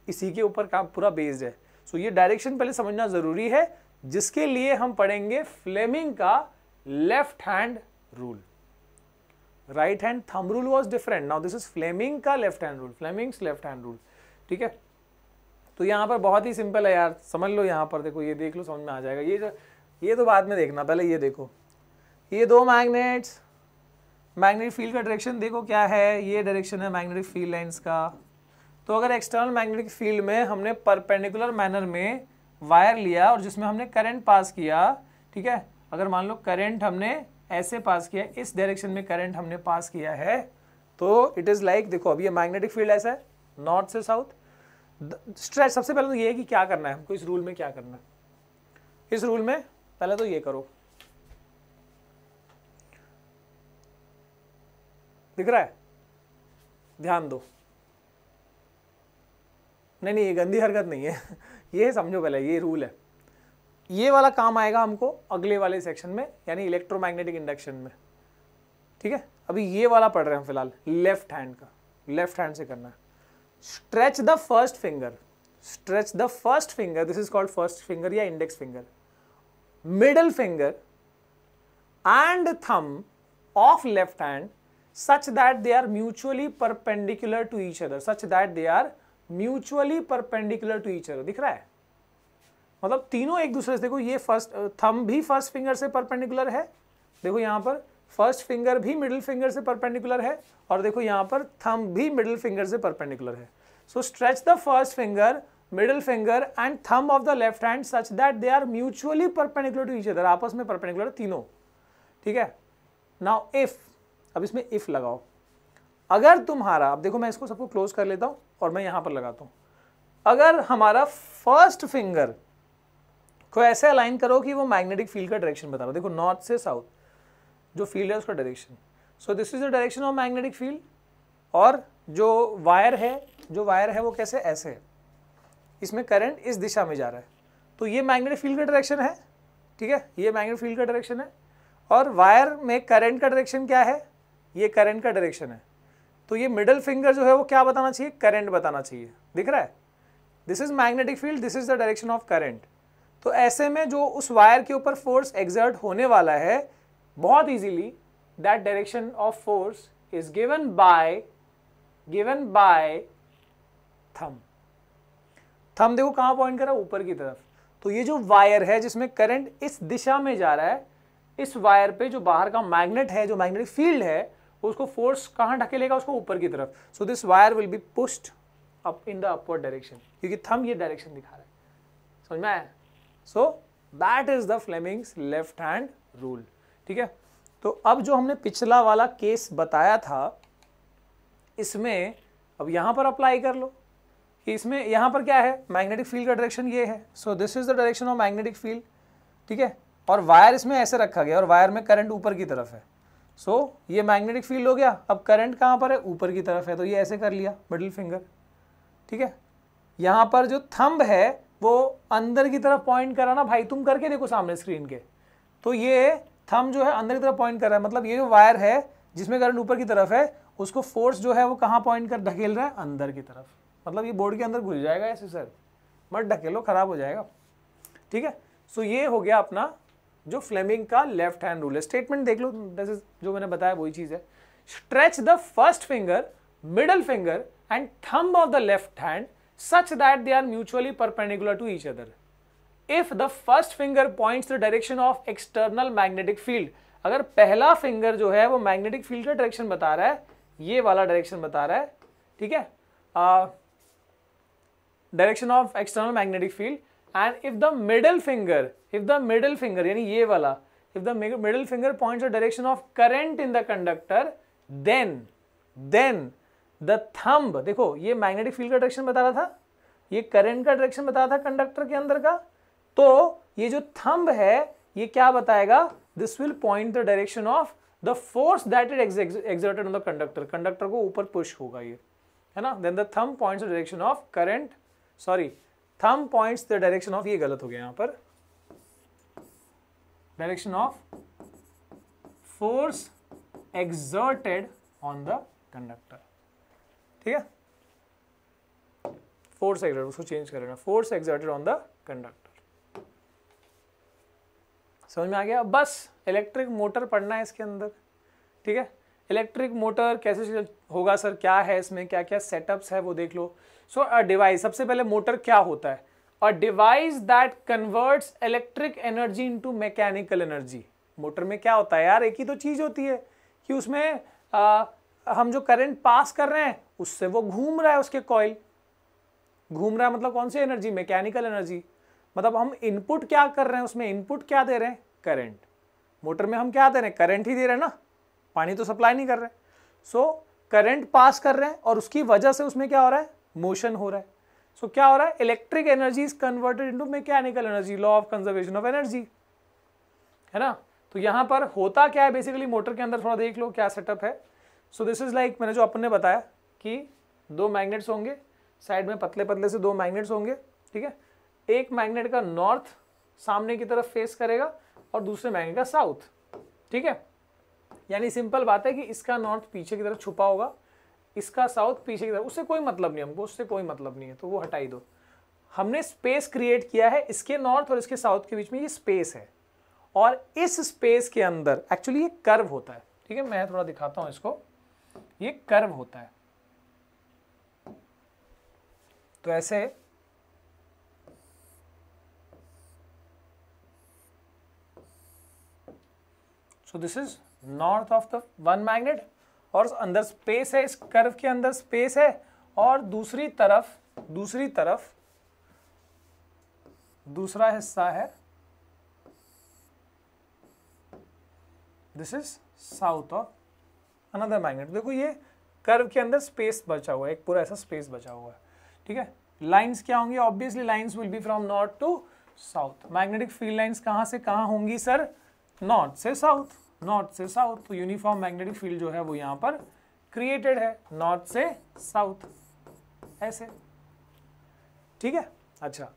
इसी के ऊपर काम पूरा बेस्ड है। सो ये डायरेक्शन पहले समझना जरूरी है, जिसके लिए हम पढ़ेंगे फ्लेमिंग का left hand rule. Right hand thumb rule was different, now this is Fleming का left hand rule, Fleming's left hand rule, ठीक है। तो यहाँ पर बहुत ही सिंपल है यार, समझ लो। यहाँ पर देखो, ये देख लो, समझ में आ जाएगा। ये तो बाद में देखना, पहले ये देखो, ये दो मैग्नेट्स, मैग्नेटिक फील्ड का डायरेक्शन देखो क्या है, ये डायरेक्शन है मैग्नेटिक फील्ड लाइंस का। तो अगर एक्सटर्नल मैग्नेटिक फील्ड में हमने परपेंडिकुलर मैनर में वायर लिया और जिसमें हमने करंट पास किया, ठीक है, अगर मान लो करंट हमने ऐसे पास किया, इस डायरेक्शन में करंट हमने पास किया है, तो इट इज लाइक, देखो अभी ये मैग्नेटिक फील्ड ऐसा है नॉर्थ से साउथ। स्ट्रेच, सबसे पहले तो ये है कि क्या करना है हमको इस रूल में, क्या करना है इस रूल में, पहले तो ये करो, दिख रहा है, ध्यान दो। नहीं ये गंदी हरकत नहीं है ये समझो पहले, ये रूल है। ये वाला काम आएगा हमको अगले वाले सेक्शन में, यानी इलेक्ट्रोमैग्नेटिक इंडक्शन में, ठीक है। अभी ये वाला पढ़ रहे हैं फिलहाल, लेफ्ट हैंड का, लेफ्ट हैंड से करना है। Stretch the first finger, stretch the first finger, this is called first finger या index finger, middle finger and thumb of left hand such that they are mutually perpendicular to each other, such that they are mutually perpendicular to each other। दिख रहा है, मतलब तीनों एक दूसरे से, देखो ये फर्स्ट थंब भी फर्स्ट फिंगर से परपेंडिकुलर है, देखो यहाँ पर फर्स्ट फिंगर भी मिडिल फिंगर से परपेंडिकुलर है, और देखो यहाँ पर थंब भी मिडिल फिंगर से परपेंडिकुलर है। So stretch the first finger, middle finger and thumb of the left hand such that they are mutually perpendicular to each other, आपस में परपेंडिकुलर तीनों, ठीक है। नाउ इफ, अब इसमें इफ लगाओ, अगर तुम्हारा, अब देखो मैं इसको सबको क्लोज कर लेता हूं और मैं यहां पर लगाता हूं, अगर हमारा फर्स्ट फिंगर को ऐसे अलाइन करो कि वो मैग्नेटिक फील्ड का डायरेक्शन बता रहा हो, देखो नॉर्थ से साउथ जो फील्ड है उसका direction, so this is the direction of magnetic field, और जो वायर है वो कैसे, ऐसे है, इसमें करंट इस दिशा में जा रहा है, तो ये मैग्नेटिक फील्ड का डायरेक्शन है, ठीक है, ये मैग्नेटिक फील्ड का डायरेक्शन है, और वायर में करंट का डायरेक्शन क्या है, ये करंट का डायरेक्शन है, तो ये मिडिल फिंगर जो है वो क्या बताना चाहिए, करंट बताना चाहिए, दिख रहा है, this is magnetic field, this is the direction of current. तो ऐसे में जो उस वायर के ऊपर फोर्स एक्सर्ट होने वाला है, बहुत easily that direction of force is given by thumb. Thumb देखो कहां पॉइंट कर रहा है, ऊपर की तरफ, तो ये जो वायर है जिसमें करंट इस दिशा में जा रहा है, इस वायर पे जो बाहर का मैग्नेट है, जो मैग्नेटिक फील्ड है, उसको फोर्स कहां ढकेलेगा, उसको ऊपर की तरफ। So this wire will be pushed up in the upward direction, क्योंकि थंब ये डायरेक्शन दिखा रहा है, समझ में आया। सो that is the Fleming's left hand rule, ठीक है। तो अब जो हमने पिछला वाला केस बताया था, इसमें अब यहां पर अप्लाई कर लो कि इसमें यहां पर क्या है, मैग्नेटिक फील्ड का डायरेक्शन ये है, so this is the direction of magnetic field, ठीक है, और वायर इसमें ऐसे रखा गया और वायर में करंट ऊपर की तरफ है, सो ये मैग्नेटिक फील्ड हो गया। अब करंट कहां पर है, ऊपर की तरफ है, तो ये ऐसे कर लिया मिडिल फिंगर, ठीक है। यहां पर जो थंब है वो अंदर की तरफ पॉइंट कर रहा ना भाई, तुम करके देखो सामने स्क्रीन के, तो ये थंब जो है अंदर की तरफ पॉइंट कर रहा है, मतलब ये जो वायर है जिसमें करंट ऊपर की तरफ है, उसको फोर्स जो है वो कहां पॉइंट कर ढकेल रहा है, अंदर की तरफ, मतलब ये बोर्ड के अंदर घुस जाएगा ऐसे, सर मत ढकेलो, खराब हो जाएगा, ठीक है। सो ये हो गया अपना जो फ्लेमिंग का लेफ्ट हैंड रूल है। स्टेटमेंट देख लो, जो मैंने बताया वही चीज है। Stretch the first finger, middle finger and thumb of the left hand such that they are mutually perpendicular to each other. If the first finger points the direction of external magnetic field, अगर पहला finger जो है वो magnetic field का direction बता रहा है, ये वाला डायरेक्शन बता रहा है, ठीक है, direction of external magnetic field, and if the middle finger यानी ये वाला, if the middle finger points the direction of current in the conductor, then the thumb, देखो ये मैग्नेटिक फील्ड का डायरेक्शन बता रहा था, ये करंट का डायरेक्शन बता रहा था कंडक्टर के अंदर का, तो ये जो थंब है ये क्या बताएगा, this will point the direction of the force that it exerted on the conductor, conductor को ऊपर पुश होगा ये, है ना। Then the thumb points the direction of current, sorry thumb points the direction of, ये गलत हो गया यहां पर, direction of force exerted on the conductor, ठीक है, फोर्स एक्सर्टेड, उसको चेंज कर लेना, force exerted on the conductor. समझ में आ गया। बस इलेक्ट्रिक मोटर पढ़ना है इसके अंदर, ठीक है। इलेक्ट्रिक मोटर कैसे होगा सर, क्या है इसमें, क्या क्या सेटअप्स है वो देख लो। सो अ डिवाइस, सबसे पहले मोटर क्या होता है, a device that converts electric energy into mechanical energy. Motor में क्या होता है यार, एक ही तो चीज होती है कि उसमें हम जो करंट पास कर रहे हैं उससे वो घूम रहा है, उसके कॉइल घूम रहा है, मतलब कौन सी एनर्जी, मैकेनिकल एनर्जी। मतलब हम इनपुट क्या कर रहे हैं उसमें, इनपुट क्या दे रहे हैं, करंट। मोटर में हम क्या दे रहे हैं, करंट ही दे रहे हैं ना, पानी तो सप्लाई नहीं कर रहे। सो करंट पास कर रहे हैं और उसकी वजह से उसमें क्या हो रहा है, मोशन हो रहा है। सो क्या हो रहा है, electric energy is converted into mechanical energy, law of conservation of energy, है ना। तो यहां पर होता क्या है बेसिकली मोटर के अंदर, थोड़ा देख लो क्या सेटअप है। सो दिस इज लाइक, मैंने जो अपन ने बताया कि दो मैग्नेट्स होंगे, साइड में पतले पतले से दो मैग्नेट्स होंगे, ठीक है। एक मैग्नेट का नॉर्थ सामने की तरफ फेस करेगा और दूसरे मैग्नेट का साउथ, ठीक है। यानी सिंपल बात है कि इसका नॉर्थ पीछे की तरफ छुपा होगा, इसका साउथ पीछे की तरफ, उससे कोई मतलब नहीं हमको, उससे कोई मतलब नहीं है, तो वो हटाई दो। हमने स्पेस क्रिएट किया है, इसके नॉर्थ और इसके साउथ के बीच में ये स्पेस है, और इस स्पेस के अंदर एक्चुअली ये कर्व होता है, ठीक है। मैं थोड़ा दिखाता हूं इसको, ये कर्व होता है। तो ऐसे सो this is north of the one magnet, और अंदर स्पेस है, इस कर्व के अंदर स्पेस है, और दूसरी तरफ दूसरा हिस्सा है, this is south of another magnet. देखो ये कर्व के अंदर स्पेस बचा हुआ है, एक पूरा ऐसा स्पेस बचा हुआ है, ठीक है। लाइंस क्या होंगी, obviously lines will be from north to south. Magnetic field lines कहां से कहां होंगी सर, नॉर्थ से साउथ, नॉर्थ से साउथ। तो यूनिफॉर्म मैग्नेटिक फील्ड जो है वो यहां पर क्रिएटेड है, नॉर्थ से साउथ, ऐसे, ठीक है। अच्छा,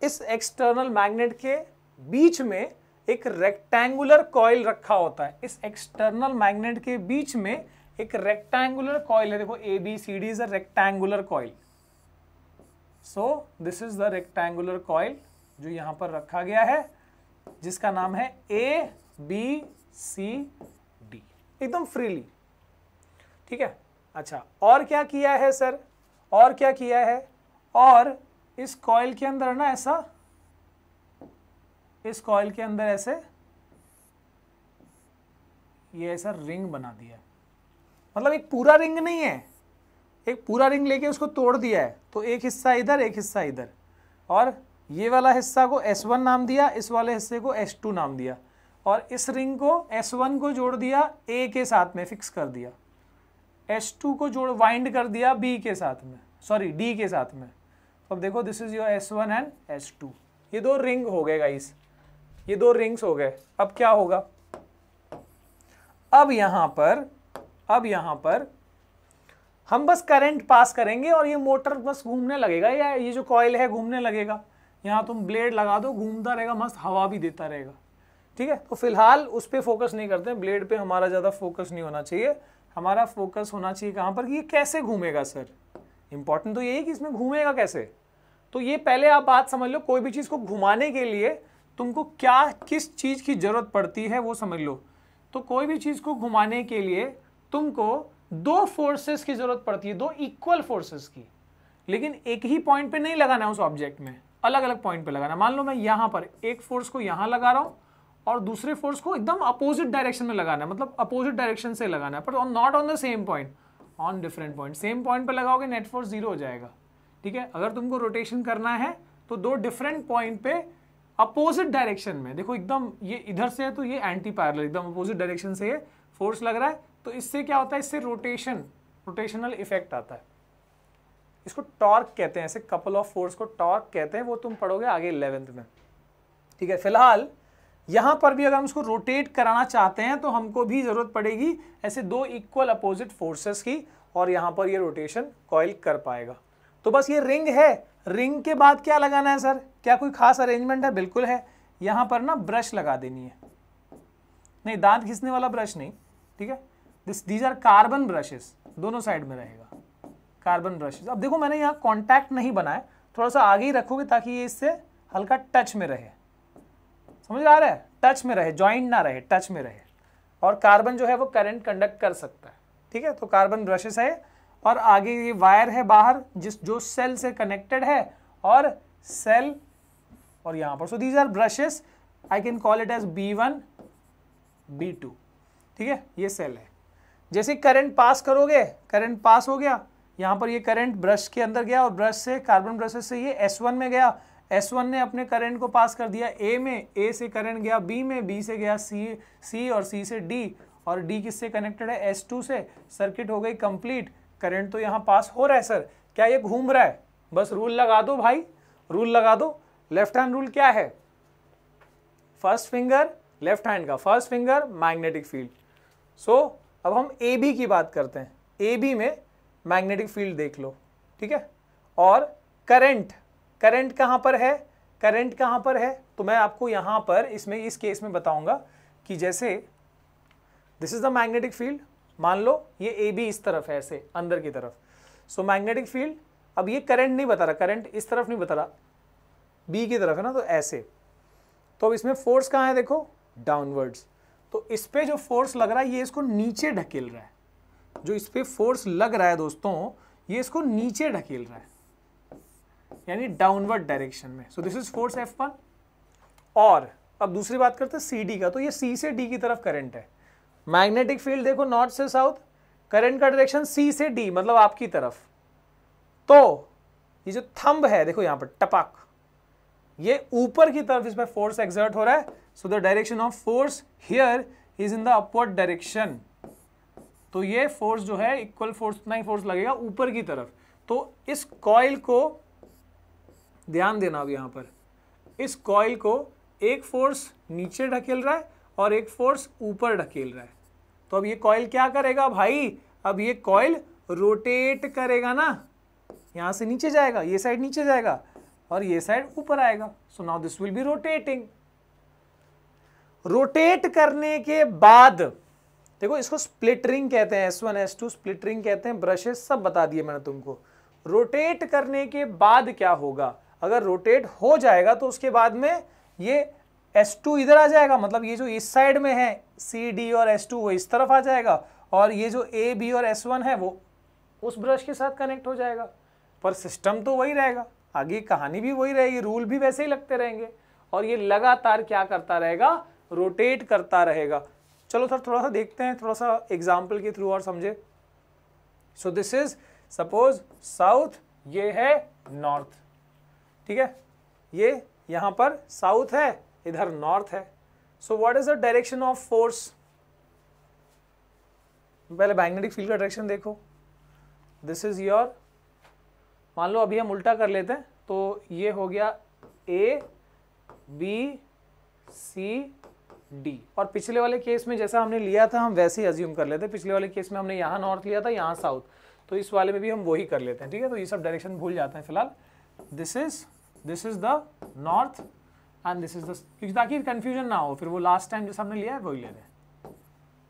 इस एक्सटर्नल मैग्नेट के बीच में एक रेक्टेंगुलर कॉइल रखा होता है, इस एक्सटर्नल मैग्नेट के बीच में एक रेक्टेंगुलर कॉइल है। देखो ABCD is a rectangular coil, so this is the rectangular coil जो यहां पर रखा गया है, जिसका नाम है ABCD, एकदम फ्रीली, ठीक है। अच्छा, और क्या किया है सर, और क्या किया है, और इस कॉइल के अंदर ना ऐसा, इस कॉइल के अंदर ऐसे ये ऐसा रिंग बना दिया है। मतलब एक पूरा रिंग नहीं है, एक पूरा रिंग लेके उसको तोड़ दिया है, तो एक हिस्सा इधर एक हिस्सा इधर, और ये वाला हिस्सा को S1 नाम दिया, इस वाले हिस्से को S2 नाम दिया, और इस रिंग को S1 को जोड़ दिया A के साथ में, फिक्स कर दिया, S2 को जोड़ वाइंड कर दिया B के साथ में, सॉरी D के साथ में। तो अब देखो this is your S1 and S2, ये दो रिंग हो गए गाइस, ये दो रिंग्स हो गए। अब क्या होगा, अब यहां पर हम बस करंट पास करेंगे और ये मोटर बस घूमने लगेगा, या ये जो कॉइल है घूमने लगेगा। यहां तुम ब्लेड लगा दो, घूमता रहेगा, मस्त हवा भी देता रहेगा, ठीक है। तो फिलहाल उस पर फोकस नहीं करते, ब्लेड पे हमारा ज्यादा फोकस नहीं होना चाहिए, हमारा फोकस होना चाहिए कहां पर, कि ये कैसे घूमेगा सर। इंपॉर्टेंट तो यही है कि इसमें घूमेगा कैसे। तो ये पहले आप बात समझ लो, कोई भी चीज को घुमाने के लिए तुमको क्या, किस चीज की जरूरत पड़ती है वो समझ लो। तो कोई भी चीज को घुमाने के लिए तुमको दो फोर्सेस की जरूरत पड़ती है, दो इक्वल फोर्सेस की, लेकिन एक ही पॉइंट पे नहीं लगाना है उस ऑब्जेक्ट में, अलग अलग पॉइंट पे लगाना। मान लो मैं यहां पर एक फोर्स को यहां लगा रहा हूं और दूसरे फोर्स को एकदम अपोजिट डायरेक्शन में लगाना है, मतलब अपोजिट डायरेक्शन से लगाना है, पर not on the same point, on different point. Same point पे लगाओगे नेट फोर्स 0 हो जाएगा, ठीक है। अगर तुमको रोटेशन करना है तो दो डिफरेंट पॉइंट पे अपोजिट डायरेक्शन में, देखो एकदम ये इधर से है तो ये एंटी पैरेलल, एकदम अपोजिट डायरेक्शन से ये फोर्स लग रहा है, तो इससे क्या होता है, इससे रोटेशनल इफेक्ट आता है। इसको टॉर्क कहते हैं, ऐसे कपल ऑफ फोर्स को टॉर्क कहते हैं, वो तुम पढ़ोगे आगे 11th में, ठीक है। फिलहाल यहां पर भी अगर हम उसको रोटेट कराना चाहते हैं तो हमको भी जरूरत पड़ेगी ऐसे दो इक्वल अपोजिट फोर्सेस की, और यहां पर ये रोटेशन कॉइल कर पाएगा। तो बस ये रिंग है, रिंग के बाद क्या लगाना है सर, क्या कोई खास अरेंजमेंट है, बिल्कुल है। यहां पर ना ब्रश लगा देनी है, नहीं दांत घिसने वाला ब्रश नहीं, ठीक है। दीज आर कार्बन ब्रशेस, दोनों साइड में रहेगा कार्बन ब्रशेस। अब देखो मैंने यहाँ कॉन्टैक्ट नहीं बनाया, थोड़ा सा आगे ही रखोगे ताकि ये इससे हल्का टच में रहे, समझ आ रहा है, टच में रहे, ज्वाइंट ना रहे, टच में रहे, और कार्बन जो है वो करंट कंडक्ट कर सकता है, ठीक है। तो कार्बन ब्रशेस है और आगे ये वायर है बाहर जो सेल से कनेक्टेड है और सेल और यहां पर, so these are brushes, I can call it as B1 B2, ठीक है। ये सेल है, जैसे करंट पास करोगे, करंट पास हो गया, यहाँ पर ये करंट ब्रश के अंदर गया और ब्रश से कार्बन ब्रशेस से ये S1 में गया, S1 ने अपने करंट को पास कर दिया A में, A से करंट गया B में, B से गया C और C से D, और D किससे कनेक्टेड है, S2 से। सर्किट हो गई कंप्लीट, करंट तो यहाँ पास हो रहा है सर, क्या ये घूम रहा है? बस रूल लगा दो भाई, रूल लगा दो। लेफ्ट हैंड रूल क्या है? फर्स्ट फिंगर लेफ्ट हैंड का, फर्स्ट फिंगर मैग्नेटिक फील्ड। सो अब हम AB की बात करते हैं, AB में मैग्नेटिक फील्ड देख लो, ठीक है। और करंट, करंट कहाँ पर है, करंट कहाँ पर है? तो मैं आपको यहाँ पर इसमें इस केस में बताऊंगा कि जैसे this is the magnetic field, मान लो ये AB इस तरफ है, ऐसे अंदर की तरफ। सो मैग्नेटिक फील्ड, अब ये करंट नहीं बता रहा, करंट इस तरफ नहीं बता रहा, B की तरफ है ना, तो ऐसे। तो अब इसमें फोर्स कहाँ है, देखो डाउनवर्ड्स। तो इस पे जो फोर्स लग रहा है ये इसको नीचे ढकेल रहा है, जो इस पे फोर्स लग रहा है दोस्तों ये इसको नीचे ढकेल रहा है, यानी डाउनवर्ड डायरेक्शन में। सो दिस इज फोर्स F1। और अब दूसरी बात करते हैं CD का, तो ये C से D की तरफ करंट है। मैग्नेटिक फील्ड देखो नॉर्थ से साउथ, करंट का डायरेक्शन C से D मतलब आपकी तरफ। तो ये जो थंब है देखो यहाँ पर टपक, ये ऊपर की तरफ इस पर फोर्स एक्सर्ट हो रहा है। So the direction of force here is in the upward direction. तो ये फोर्स जो है इक्वल फोर्स, उतना ही फोर्स लगेगा ऊपर की तरफ। तो इस कॉइल को ध्यान देना, अब यहाँ पर इस कॉइल को एक फोर्स नीचे ढकेल रहा है और एक फोर्स ऊपर ढकेल रहा है। तो अब ये कॉइल क्या करेगा भाई, अब ये कॉइल रोटेट करेगा ना, यहां से नीचे जाएगा, ये साइड नीचे जाएगा और ये साइड ऊपर आएगा। सो now this will be rotating. Rotate करने के बाद देखो इसको स्प्लिट रिंग कहते हैं, S1 S2 स्प्लिट रिंग कहते हैं, ब्रशेस सब बता दिए मैंने तुमको। रोटेट करने के बाद क्या होगा, अगर रोटेट हो जाएगा तो उसके बाद में ये S2 इधर आ जाएगा, मतलब ये जो इस साइड में है CD और S2 वो इस तरफ आ जाएगा, और ये जो A B और S1 है वो उस ब्रश के साथ कनेक्ट हो जाएगा। पर सिस्टम तो वही रहेगा, आगे कहानी भी वही रहेगी, रूल भी वैसे ही लगते रहेंगे, और ये लगातार क्या करता रहेगा, रोटेट करता रहेगा। चलो सर थोड़ा सा देखते हैं, थोड़ा सा एग्जाम्पल के थ्रू और समझे। सो दिस इज सपोज साउथ, ये है नॉर्थ, ठीक है, ये यहां पर साउथ है, इधर नॉर्थ है। सो what is the direction of force? पहले मैग्नेटिक फील्ड का डायरेक्शन देखो, दिस इज योर, मान लो अभी हम उल्टा कर लेते हैं, तो ये हो गया A B C D, और पिछले वाले केस में जैसा हमने लिया था हम वैसे ही अज्यूम कर लेते हैं। पिछले वाले केस में हमने यहाँ नॉर्थ लिया था, यहाँ साउथ, तो इस वाले में भी हम वही कर लेते हैं, ठीक है। तो ये सब डायरेक्शन भूल जाते हैं फिलहाल। This is the north and this is the, क्योंकि ताकि कंफ्यूजन ना हो, फिर वो लास्ट टाइम जैसा हमने लिया है वही ले रहे हैं,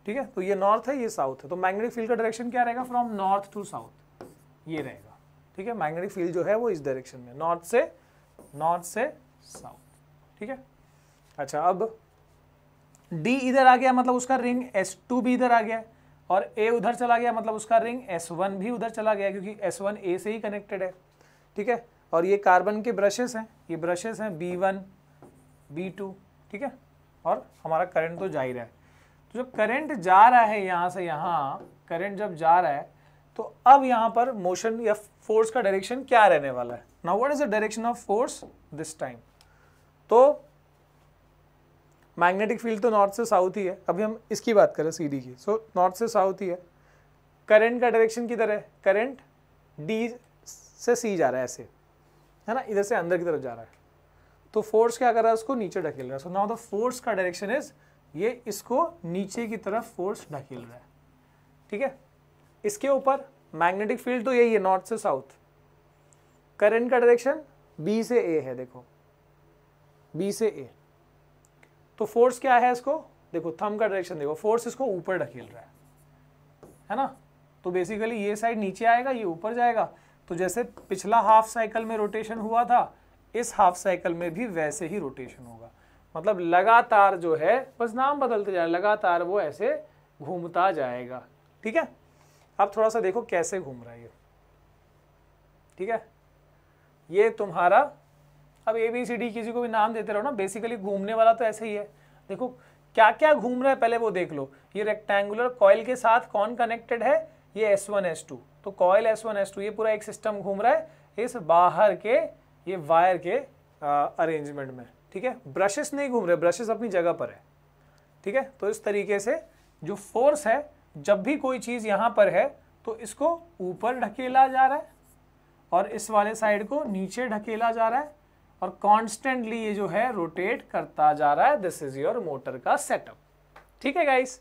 ठीक है। तो ये नॉर्थ है, ये साउथ है, तो मैग्नेटिक फील्ड का डायरेक्शन क्या रहेगा, फ्रॉम नॉर्थ टू साउथ, ये रहेगा, ठीक है। मैग्नेटिक फील्ड जो है वो इस डायरेक्शन में, नॉर्थ से साउथ, ठीक है। अच्छा, अब D इधर आ गया मतलब उसका रिंग S2 भी इधर आ गया, और A उधर चला गया मतलब उसका रिंग S1 भी उधर चला गया, क्योंकि S1 A से ही कनेक्टेड है, ठीक है। और ये कार्बन के ब्रशेस हैं, ये ब्रशेस हैं B1 B2, ठीक है। और हमारा करंट तो जा ही रहा है। तो जब करंट जा रहा है यहाँ से यहाँ, करंट जब जा रहा है तो अब यहाँ पर मोशन या फोर्स का डायरेक्शन क्या रहने वाला है। Now what is the direction of force this time? तो मैग्नेटिक फील्ड तो नॉर्थ से साउथ ही है, अभी हम इसकी बात करें CD की, सो नॉर्थ से साउथ ही है। करंट का डायरेक्शन किधर है, करंट D से C जा रहा है, ऐसे है ना, इधर से अंदर की तरफ जा रहा है। तो फोर्स क्या कर रहा है, उसको नीचे ढकेल रहा है। सो नाउ द फोर्स का डायरेक्शन इज, ये इसको नीचे की तरफ फोर्स ढकेल रहा है, ठीक है। इसके ऊपर मैग्नेटिक फील्ड तो यही है, नॉर्थ से साउथ। करंट का डायरेक्शन B से A है, देखो B से A। तो फोर्स क्या है, इसको देखो, थंब का डायरेक्शन देखो, फोर्स इसको ऊपर ढकेल रहा है ना। तो बेसिकली ये साइड नीचे आएगा, ये ऊपर जाएगा। तो जैसे पिछला हाफ साइकिल में रोटेशन हुआ था, इस हाफ साइकिल में भी वैसे ही रोटेशन होगा। मतलब लगातार जो है, बस नाम बदलते जाए, लगातार वो ऐसे घूमता जाएगा। ठीक है, अब थोड़ा सा देखो कैसे घूम रहा है ये। ठीक है, ये तुम्हारा, अब ABCD किसी को भी नाम देते रहो ना, बेसिकली घूमने वाला तो ऐसे ही है। देखो क्या क्या घूम रहा है पहले वो देख लो। ये रेक्टेंगुलर कॉइल के साथ कौन कनेक्टेड है, ये S1 S2, तो कॉइल S1 S2 ये पूरा एक सिस्टम घूम रहा है इस बाहर के ये वायर के अरेंजमेंट में। ठीक है, ब्रशेस नहीं घूम रहे, ब्रशेस अपनी जगह पर है। ठीक है, तो इस तरीके से जो फोर्स है, जब भी कोई चीज यहां पर है तो इसको ऊपर ढकेला जा रहा है और इस वाले साइड को नीचे ढकेला जा रहा है और कॉन्स्टेंटली ये जो है रोटेट करता जा रहा है। दिस इज योर मोटर का सेटअप। ठीक है गाइस,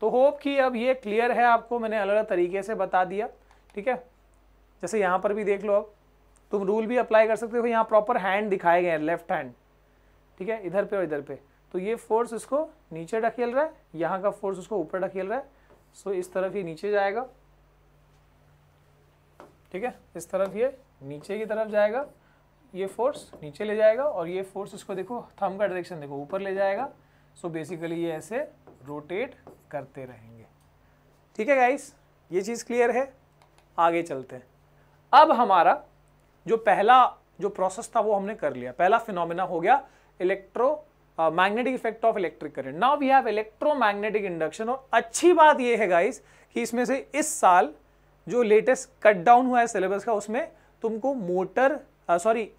तो होप कि अब ये क्लियर है आपको, मैंने अलग अलग तरीके से बता दिया। ठीक है, जैसे यहाँ पर भी देख लो, अब तुम रूल भी अप्लाई कर सकते हो। यहाँ प्रॉपर हैंड दिखाए गए हैं, लेफ्ट हैंड। ठीक है, इधर पे और इधर पे, तो ये फोर्स इसको नीचे ढकेल रहा है, यहाँ का फोर्स उसको ऊपर ढकेल रहा है। सो इस तरफ ये नीचे जाएगा। ठीक है, इस तरफ ये नीचे की तरफ जाएगा, ये फोर्स नीचे ले जाएगा और ये फोर्स इसको देखो, थंब का डायरेक्शन देखो, ऊपर ले जाएगा। सो बेसिकली ये ऐसे रोटेट करते रहेंगे। ठीक है गाइस, ये चीज़ क्लियर है। आगे चलते हैं। अब हमारा जो पहला जो प्रोसेस था वो हमने कर लिया। पहला फिनोमेना हो गया magnetic effect of electric current. Now we have electromagnetic induction. और अच्छी बात ये है गाइस कि इसमें से इस साल जो लेटेस्ट कट डाउन हुआ है सिलेबस का, उसमें तुमको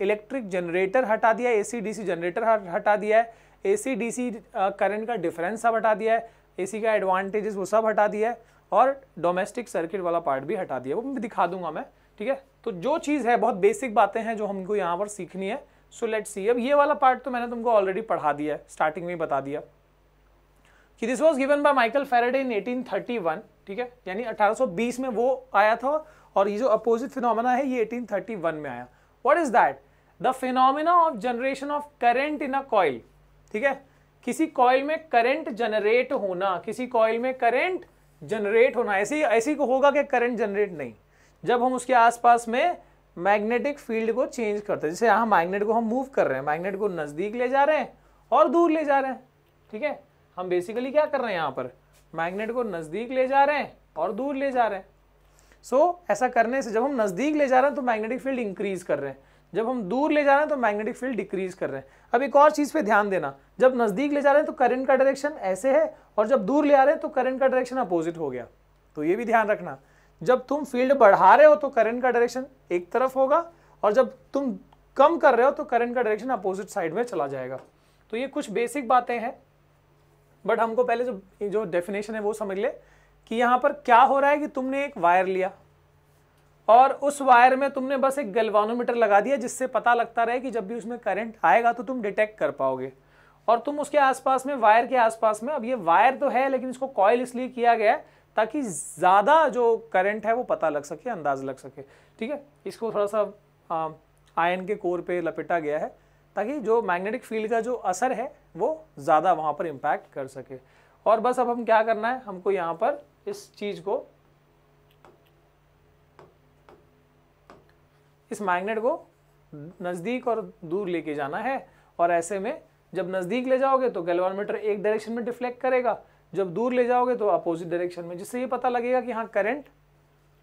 इलेक्ट्रिक जनरेटर हटा दिया है, AC DC जनरेटर हटा दिया है, AC DC करंट का डिफरेंस सब हटा दिया है, AC का एडवांटेजेस वो सब हटा दिया है और डोमेस्टिक सर्किट वाला पार्ट भी हटा दिया, वो भी दिखा दूंगा मैं। ठीक है, तो जो चीज़ है, बहुत बेसिक बातें हैं जो हमको यहाँ पर सीखनी है। So let's see. अब ये वाला पार्ट तो मैंने तुमको ऑलरेडी पढ़ा दिया है, स्टार्टिंग में ही बता दिया कि this was given by Michael Faraday in 1831। ठीक है, यानी 1820 में वो आया था और ये जो अपोजिट फिनोमेना है ये 1831 में आया। What is that? The phenomena of generation of current in a coil. ठीक है, किसी कॉइल में करंट जनरेट होना, किसी कॉइल में करंट जनरेट होना। ऐसे को होगा कि करंट जनरेट नहीं, जब हम उसके आसपास में मैग्नेटिक फील्ड को चेंज करते हैं। जैसे यहाँ मैग्नेट को हम मूव कर रहे हैं, मैग्नेट को नजदीक ले जा रहे हैं और दूर ले जा रहे हैं। ठीक है, हम बेसिकली क्या कर रहे हैं, यहाँ पर मैग्नेट को नजदीक ले जा रहे हैं और दूर ले जा रहे हैं। सो ऐसा करने से जब हम नजदीक ले जा रहे हैं तो मैग्नेटिक फील्ड इंक्रीज कर रहे हैं, जब हम दूर ले जा रहे हैं तो मैग्नेटिक फील्ड डिक्रीज कर रहे हैं। अब एक और चीज पे ध्यान देना, जब नजदीक ले जा रहे हैं तो करंट का डायरेक्शन ऐसे है और जब दूर ले आ रहे हैं तो करंट का डायरेक्शन अपोजिट हो गया। तो ये भी ध्यान रखना, जब तुम फील्ड बढ़ा रहे हो तो करंट का डायरेक्शन एक तरफ होगा और जब तुम कम कर रहे हो तो करंट का डायरेक्शन अपोजिट साइड में चला जाएगा। तो ये कुछ बेसिक बातें हैं, बट हमको पहले जो डेफिनेशन है वो समझ ले कि यहाँ पर क्या हो रहा है कि तुमने एक वायर लिया और उस वायर में तुमने बस एक गैल्वानोमीटर लगा दिया, जिससे पता लगता रहे कि जब भी उसमें करंट आएगा तो तुम डिटेक्ट कर पाओगे। और तुम उसके आसपास में, वायर के आसपास में, अब ये वायर तो है लेकिन इसको कॉइल इसलिए किया गया है ताकि ज़्यादा जो करंट है वो पता लग सके, अंदाज लग सके। ठीक है, इसको थोड़ा सा आयन के कोर पे लपेटा गया है ताकि जो मैग्नेटिक फील्ड का जो असर है वो ज़्यादा वहाँ पर इम्पैक्ट कर सके। और बस अब हम क्या करना है, हमको यहाँ पर इस चीज़ को, इस मैग्नेट को नज़दीक और दूर लेके जाना है। और ऐसे में जब नज़दीक ले जाओगे तो गैल्वानोमीटर एक डायरेक्शन में डिफ्लेक्ट करेगा, जब दूर ले जाओगे तो अपोजिट डायरेक्शन में, जिससे ये पता लगेगा कि हाँ करंट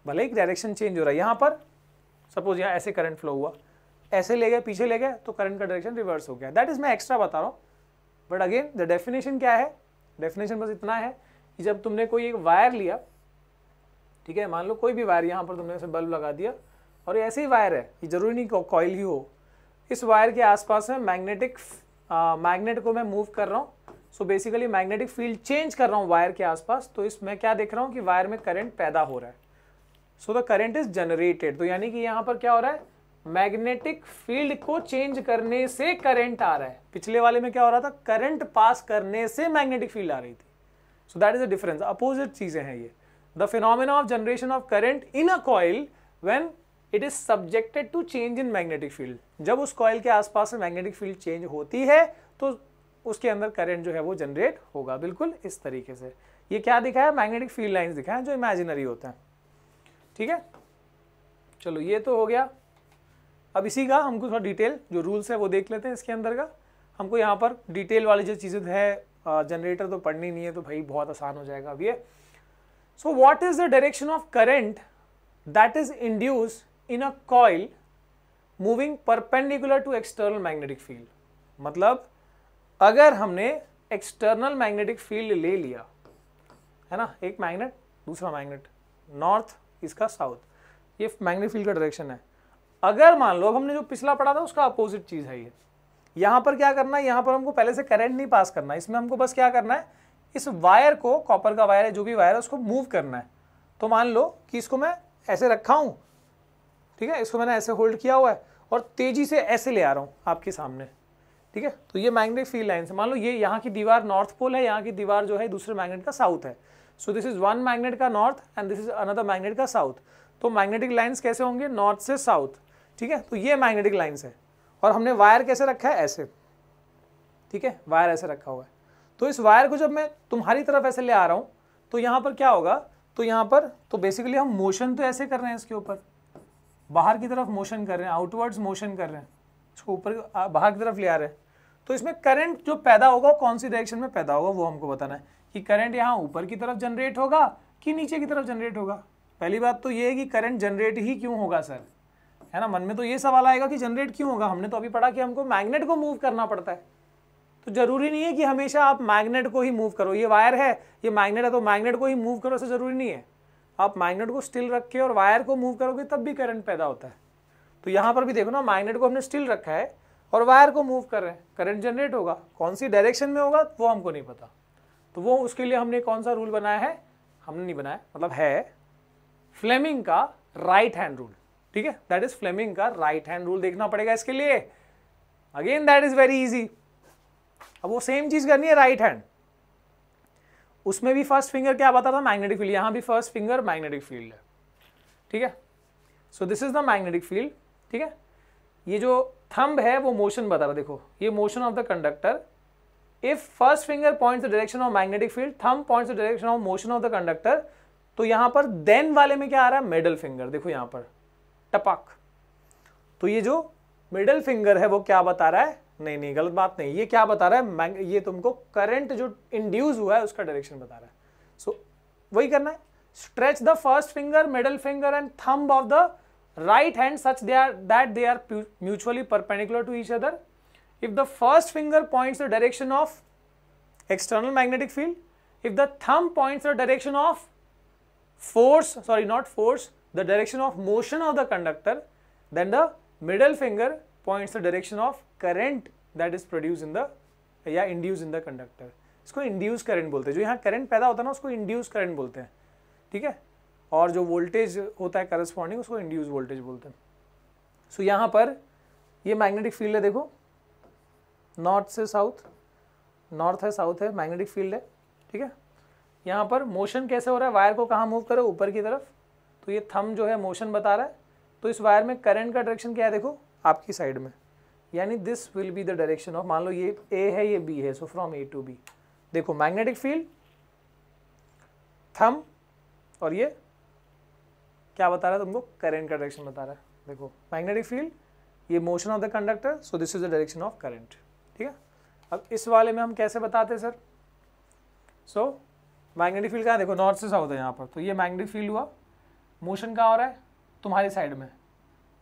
भले एक डायरेक्शन चेंज हो रहा है। यहाँ पर सपोज यहाँ ऐसे करंट फ्लो हुआ, ऐसे ले गए, पीछे ले गए तो करंट का डायरेक्शन रिवर्स हो गया। दैट इज मैं एक्स्ट्रा बता रहा हूँ, बट अगेन द डेफिनेशन क्या है, डेफिनेशन बस इतना है कि जब तुमने कोई एक वायर लिया, ठीक है, मान लो कोई भी वायर, यहाँ पर तुमने ऐसे बल्ब लगा दिया और ऐसे ही वायर है, ये जरूरी नहीं कॉइल ही हो, इस वायर के आसपास में मैग्नेट को मैं मूव कर रहा हूँ। So basically magnetic field change कर रहा हूँ वायर के आसपास, तो इसमें क्या देख रहा हूँ कि वायर में करंट पैदा हो रहा है। So the current is generated. तो यानी कि यहाँ पर क्या हो रहा है, मैग्नेटिक फील्ड को चेंज करने से करंट आ रहा है। पिछले वाले में क्या हो रहा था, करंट पास करने से मैग्नेटिक फील्ड आ रही थी। So that is the difference, opposite चीजें हैं ये। The phenomena of generation of current in a coil when it is subjected to change in magnetic field. जब उस कॉइल के आसपास में मैग्नेटिक फील्ड चेंज होती है तो उसके अंदर करंट जो है वो जनरेट होगा, बिल्कुल इस तरीके से। ये क्या दिखाया, मैग्नेटिक फील्ड लाइंस दिखाया जो इमेजिनरी होता है। ठीक है, चलो ये तो हो गया। अब इसी का हमको थोड़ा डिटेल जो रूल्स है वो देख लेते हैं इसके अंदर का। हमको यहाँ पर डिटेल वाली जो चीज़ें है जनरेटर तो पढ़नी नहीं है, तो भाई बहुत आसान हो जाएगा अब ये। So what is the direction of current that is induce in a coil moving perpendicular to external magnetic field. मतलब अगर हमने एक्सटर्नल मैग्नेटिक फील्ड ले लिया है ना, एक मैग्नेट दूसरा मैग्नेट, नॉर्थ इसका साउथ, ये मैग्नेटिक फील्ड का डायरेक्शन है। अगर मान लो अब हमने जो पिछला पढ़ा था उसका अपोजिट चीज़ है ये, यहाँ पर क्या करना है, यहाँ पर हमको पहले से करंट नहीं पास करना है, इसमें हमको बस क्या करना है, इस वायर को, कॉपर का वायर है जो भी वायर है उसको मूव करना है। तो मान लो कि इसको मैं ऐसे रखा हूँ, ठीक है, इसको मैंने ऐसे होल्ड किया हुआ है और तेजी से ऐसे ले आ रहा हूँ आपके सामने, ठीक है। तो ये मैग्नेटिक फील्ड लाइन है। मान लो ये यहाँ की दीवार नॉर्थ पोल है, यहाँ की दीवार जो है दूसरे मैग्नेट का साउथ है। So this is one magnet का north and this is another magnet का साउथ। तो मैग्नेटिक लाइन्स कैसे होंगे, नॉर्थ से साउथ, ठीक है। तो ये मैग्नेटिक लाइन्स है और हमने वायर कैसे रखा है, ऐसे, ठीक है, वायर ऐसे रखा हुआ है। तो इस वायर को जब मैं तुम्हारी तरफ ऐसे ले आ रहा हूँ तो यहाँ पर क्या होगा, तो यहाँ पर तो बेसिकली हम मोशन तो ऐसे कर रहे हैं, इसके ऊपर बाहर की तरफ मोशन कर रहे हैं, आउटवर्ड्स मोशन कर रहे हैं, इसको ऊपर बाहर की तरफ ले आ रहे हैं। तो इसमें करंट जो पैदा होगा कौन सी डायरेक्शन में पैदा होगा वो हमको बताना है कि करंट यहाँ ऊपर की तरफ जनरेट होगा कि नीचे की तरफ जनरेट होगा। पहली बात तो ये है कि करंट जनरेट ही क्यों होगा सर, है ना, मन में तो ये सवाल आएगा कि जनरेट क्यों होगा। हमने तो अभी पढ़ा कि हमको मैग्नेट को मूव करना पड़ता है, तो जरूरी नहीं है कि हमेशा आप मैग्नेट को ही मूव करो। ये वायर है, ये मैग्नेट है, तो मैग्नेट को ही मूव करो ऐसा जरूरी नहीं है। आप मैग्नेट को स्टिल रख के और वायर को मूव करोगे तब भी करंट पैदा होता है। तो यहाँ पर भी देखो ना, मैग्नेट को हमने स्टिल रखा है और वायर को मूव कर रहे हैं, करंट जनरेट होगा। कौन सी डायरेक्शन में होगा वो हमको नहीं पता, तो वो उसके लिए हमने कौन सा रूल बनाया है, हमने नहीं बनाया, मतलब है फ्लेमिंग का राइट हैंड रूल, ठीक है, दैट इज फ्लेमिंग का राइट हैंड रूल देखना पड़ेगा इसके लिए। Again that is very easy. अब वो सेम चीज करनी है राइट हैंड, उसमें भी फर्स्ट फिंगर क्या बता था, मैग्नेटिक फील्ड, यहां भी फर्स्ट फिंगर मैग्नेटिक फील्ड है, ठीक है। So this is the magnetic field, ठीक है। ये जो थंब है वो मोशन बता रहा, देखो ये motion of the conductor. If first finger points the direction of magnetic field, thumb points the direction of motion of the conductor. तो यहां पर देन वाले में क्या आ रहा है, मिडल फिंगर, देखो यहां पर टपक। तो ये जो मिडल फिंगर है वो क्या बता रहा है, नहीं नहीं गलत बात नहीं, ये क्या बता रहा है, ये तुमको करंट जो इंड्यूस हुआ है उसका डायरेक्शन बता रहा है। सो वही करना है, stretch the first finger, middle finger and thumb of the right hand such that they are mutually perpendicular to each other. If the first finger points the direction of external magnetic field, if the thumb points the direction of force, sorry not force, the direction of motion of the conductor, then the middle finger points the direction of current that is produced in the या induced in the conductor. इसको induce current बोलते हैं, जो यहाँ current पैदा होता है ना उसको induce current बोलते हैं, ठीक है। और जो वोल्टेज होता है करस्पॉन्डिंग उसको इंड्यूस वोल्टेज बोलते हैं। सो यहाँ पर ये मैग्नेटिक फील्ड है, देखो नॉर्थ से साउथ, नॉर्थ है साउथ है, मैग्नेटिक फील्ड है, ठीक है। यहाँ पर मोशन कैसे हो रहा है, वायर को कहाँ मूव करो, ऊपर की तरफ। तो ये थंब जो है मोशन बता रहा है। तो इस वायर में करंट का डायरेक्शन क्या है, देखो आपकी साइड में, यानी this will be the direction of, मान लो ये ए है ये बी है, so from A to B. देखो मैग्नेटिक फील्ड, थंब, और ये क्या बता रहा है तुमको, करंट का डायरेक्शन बता रहा है। देखो मैग्नेटिक फील्ड, ये motion of the conductor, so this is the direction of current, ठीक है। अब इस वाले में हम कैसे बताते हैं सर, सो मैग्नेटिक फील्ड कहाँ, देखो नॉर्थ से साउथ है यहाँ पर, तो ये मैग्नेटिक फील्ड हुआ, मोशन कहाँ हो रहा है, तुम्हारी साइड में,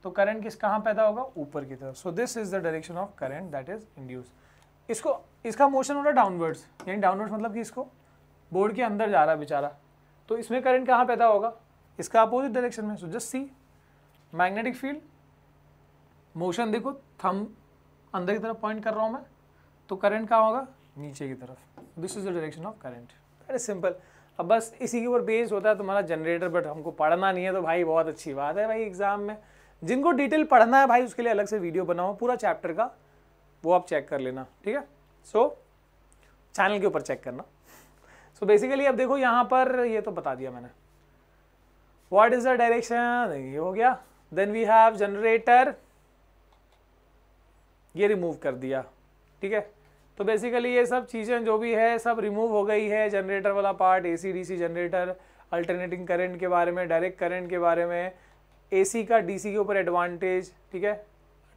तो करंट किस कहाँ पैदा होगा, ऊपर की तरफ। सो this is the direction of current that is induce. इसको, इसका मोशन हो रहा है डाउनवर्ड्स, यानी डाउनवर्ड्स मतलब कि इसको बोर्ड के अंदर जा रहा है बेचारा, तो इसमें करंट कहाँ पैदा होगा, इसका अपोजिट डायरेक्शन में। So just see magnetic field, motion देखो थंब अंदर की तरफ पॉइंट कर रहा हूँ मैं, तो करंट कहाँ होगा, नीचे की तरफ। This is the direction of current, that is simple. अब बस इसी के ऊपर बेस्ड होता है तुम्हारा जनरेटर, बट हमको पढ़ना नहीं है तो भाई बहुत अच्छी बात है भाई। एग्जाम में जिनको डिटेल पढ़ना है भाई उसके लिए अलग से वीडियो बनाओ पूरा चैप्टर का, वो आप चेक कर लेना, ठीक है। सो चैनल के ऊपर चेक करना। सो बेसिकली अब देखो यहाँ पर ये तो बता दिया मैंने, व्हाट इज द डायरेक्शन, ये हो गया। देन वी हैव जनरेटर, ये रिमूव कर दिया, ठीक है। तो बेसिकली ये सब चीज़ें जो भी है सब रिमूव हो गई है, जनरेटर वाला part, AC DC generator, alternating current के बारे में, डायरेक्ट करंट के बारे में, एसी का डीसी के ऊपर एडवांटेज, ठीक है,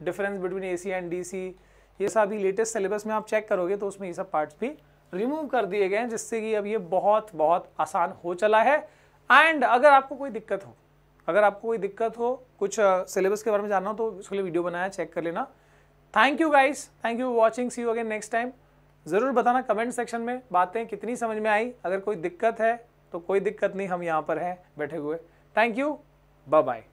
difference between AC and DC, ये सभी लेटेस्ट सिलेबस में आप चेक करोगे तो उसमें ये सब पार्ट्स भी रिमूव कर दिए गए हैं, जिससे कि अब ये बहुत बहुत आसान हो चला है। एंड अगर आपको कोई दिक्कत हो, कुछ सिलेबस के बारे में जानना हो तो उसके लिए वीडियो बनाया, चेक कर लेना। Thank you guys, thank you watching, see you again next time. ज़रूर बताना कमेंट सेक्शन में बातें कितनी समझ में आई। अगर कोई दिक्कत है तो कोई दिक्कत नहीं, हम यहाँ पर हैं बैठे हुए। Thank you, bye bye.